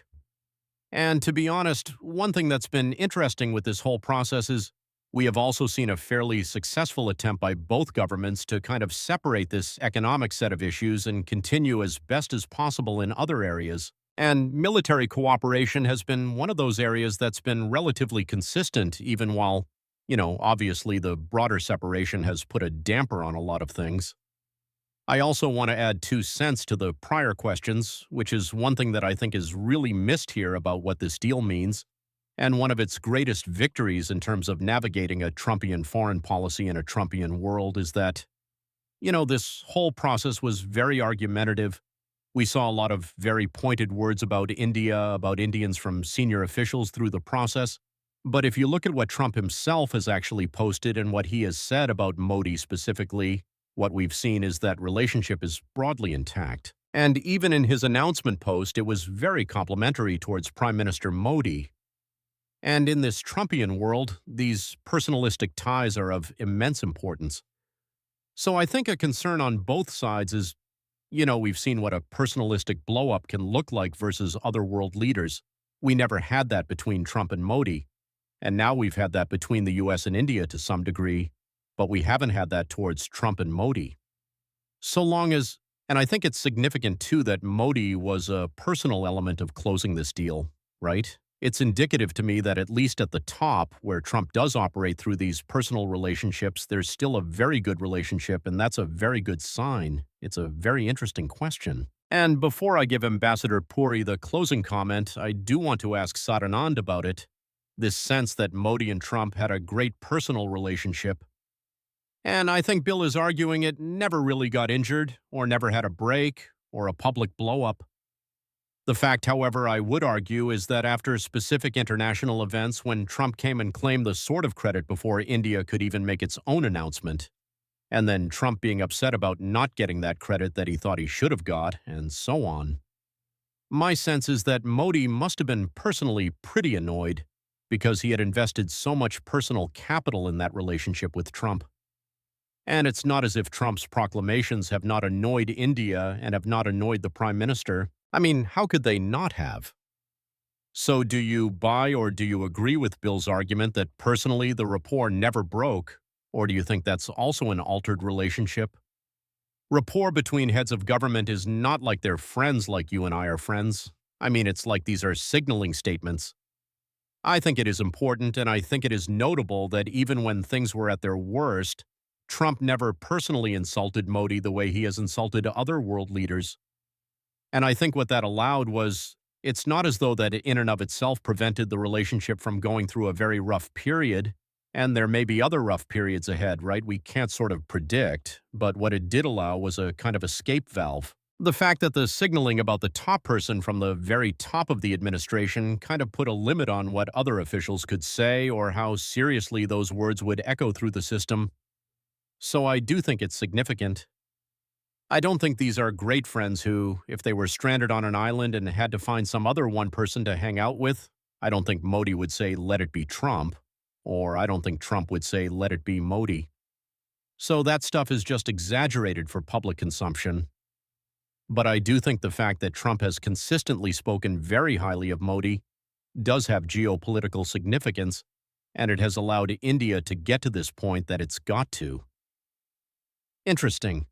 And to be honest, one thing that's been interesting with this whole process is we have also seen a fairly successful attempt by both governments to kind of separate this economic set of issues and continue as best as possible in other areas. And military cooperation has been one of those areas that's been relatively consistent, even while, obviously the broader separation has put a damper on a lot of things. I also want to add 2 cents to the prior questions, which is one thing that I think is really missed here about what this deal means. And one of its greatest victories in terms of navigating a Trumpian foreign policy in a Trumpian world is that, this whole process was very argumentative. We saw a lot of very pointed words about India, about Indians from senior officials through the process. But if you look at what Trump himself has actually posted and what he has said about Modi specifically, what we've seen is that relationship is broadly intact. And even in his announcement post, it was very complimentary towards Prime Minister Modi. And in this Trumpian world, these personalistic ties are of immense importance. So I think a concern on both sides is, we've seen what a personalistic blow-up can look like versus other world leaders. We never had that between Trump and Modi. And now we've had that between the US and India to some degree, but we haven't had that towards Trump and Modi. So long as, and I think it's significant too that Modi was a personal element of closing this deal, right? It's indicative to me that at least at the top, where Trump does operate through these personal relationships, there's still a very good relationship, and that's a very good sign. It's a very interesting question. And before I give Ambassador Puri the closing comment, I do want to ask Sadanand about it. This sense that Modi and Trump had a great personal relationship. And I think Bill is arguing it never really got injured, or never had a break, or a public blow-up. The fact, however, I would argue is that after specific international events, when Trump came and claimed the sort of credit before India could even make its own announcement, and then Trump being upset about not getting that credit that he thought he should have got, and so on. My sense is that Modi must have been personally pretty annoyed because he had invested so much personal capital in that relationship with Trump. And it's not as if Trump's proclamations have not annoyed India and have not annoyed the Prime Minister. I mean, how could they not have? So do you buy or do you agree with Bill's argument that personally the rapport never broke, or do you think that's also an altered relationship? Rapport between heads of government is not like they're friends like you and I are friends. I mean, it's like these are signaling statements. I think it is important, and I think it is notable that even when things were at their worst, Trump never personally insulted Modi the way he has insulted other world leaders. And I think what that allowed was, it's not as though that in and of itself prevented the relationship from going through a very rough period, and there may be other rough periods ahead, right? We can't sort of predict, but what it did allow was a kind of escape valve. The fact that the signaling about the top person from the very top of the administration kind of put a limit on what other officials could say or how seriously those words would echo through the system. So I do think it's significant. I don't think these are great friends who, if they were stranded on an island and had to find some other one person to hang out with, I don't think Modi would say, let it be Trump, or I don't think Trump would say, let it be Modi. So that stuff is just exaggerated for public consumption. But I do think the fact that Trump has consistently spoken very highly of Modi does have geopolitical significance, and it has allowed India to get to this point that it's got to. Interesting.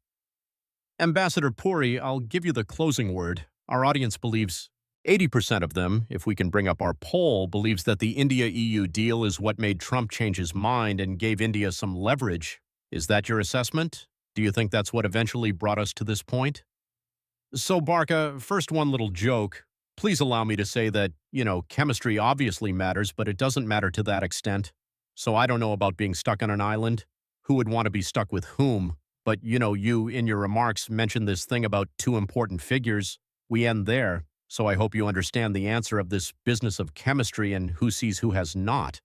Ambassador Puri, I'll give you the closing word. Our audience believes 80% of them, if we can bring up our poll, believes that the India-EU deal is what made Trump change his mind and gave India some leverage. Is that your assessment? Do you think that's what eventually brought us to this point? So, Barca, first one little joke. Please allow me to say that, chemistry obviously matters, but it doesn't matter to that extent. So I don't know about being stuck on an island. Who would want to be stuck with whom? But, you, in your remarks, mentioned this thing about two important figures. We end there, so I hope you understand the answer of this business of chemistry and who sees who has not.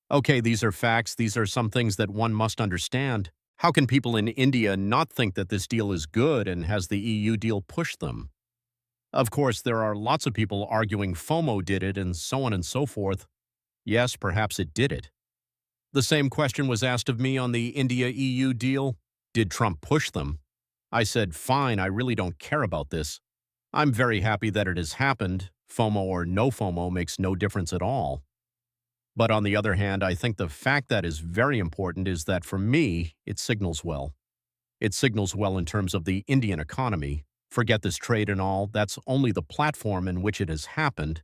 Okay, these are facts. These are some things that one must understand. How can people in India not think that this deal is good, and has the EU deal pushed them? Of course, there are lots of people arguing FOMO did it and so on and so forth. Yes, perhaps it did it. The same question was asked of me on the India-EU deal. Did Trump push them? I said, fine, I really don't care about this. I'm very happy that it has happened. FOMO or no FOMO makes no difference at all. But on the other hand, I think the fact that is very important is that for me, it signals well. It signals well in terms of the Indian economy. Forget this trade and all, that's only the platform in which it has happened.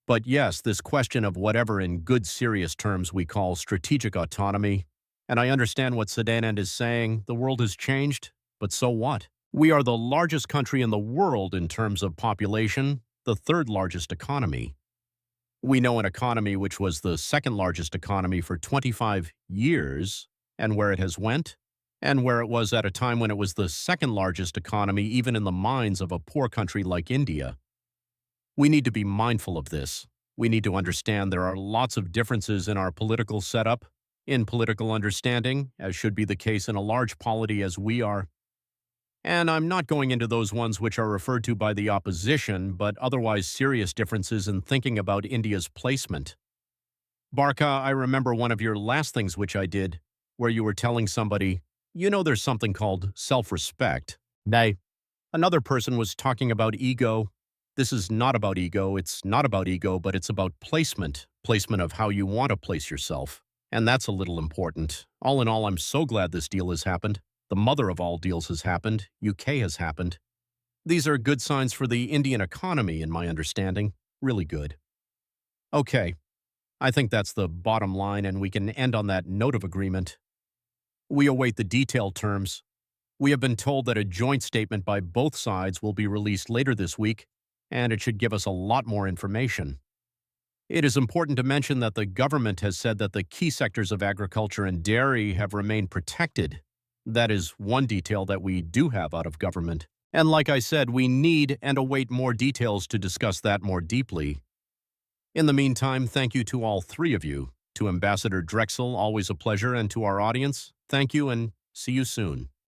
But yes, this question of whatever in good serious terms we call strategic autonomy, and I understand what Sadanand is saying, the world has changed, but so what? We are the largest country in the world in terms of population, the third largest economy. We know an economy which was the second largest economy for 25 years, and where it has went, and where it was at a time when it was the second largest economy even in the minds of a poor country like India. We need to be mindful of this. We need to understand there are lots of differences in our political setup, in political understanding, as should be the case in a large polity as we are. And I'm not going into those ones which are referred to by the opposition, but otherwise serious differences in thinking about India's placement. Barca, I remember one of your last things which I did, where you were telling somebody, there's something called self-respect. Nay, another person was talking about ego. This is not about ego, it's not about ego, but it's about placement of how you want to place yourself. And that's a little important. All in all, I'm so glad this deal has happened. The mother of all deals has happened. UK has happened. These are good signs for the Indian economy, in my understanding. Really good. Okay, I think that's the bottom line, and we can end on that note of agreement. We await the detailed terms. We have been told that a joint statement by both sides will be released later this week, and it should give us a lot more information. It is important to mention that the government has said that the key sectors of agriculture and dairy have remained protected. That is one detail that we do have out of government. And like I said, we need and await more details to discuss that more deeply. In the meantime, thank you to all three of you. To Ambassador Drexel, always a pleasure, and to our audience, thank you and see you soon.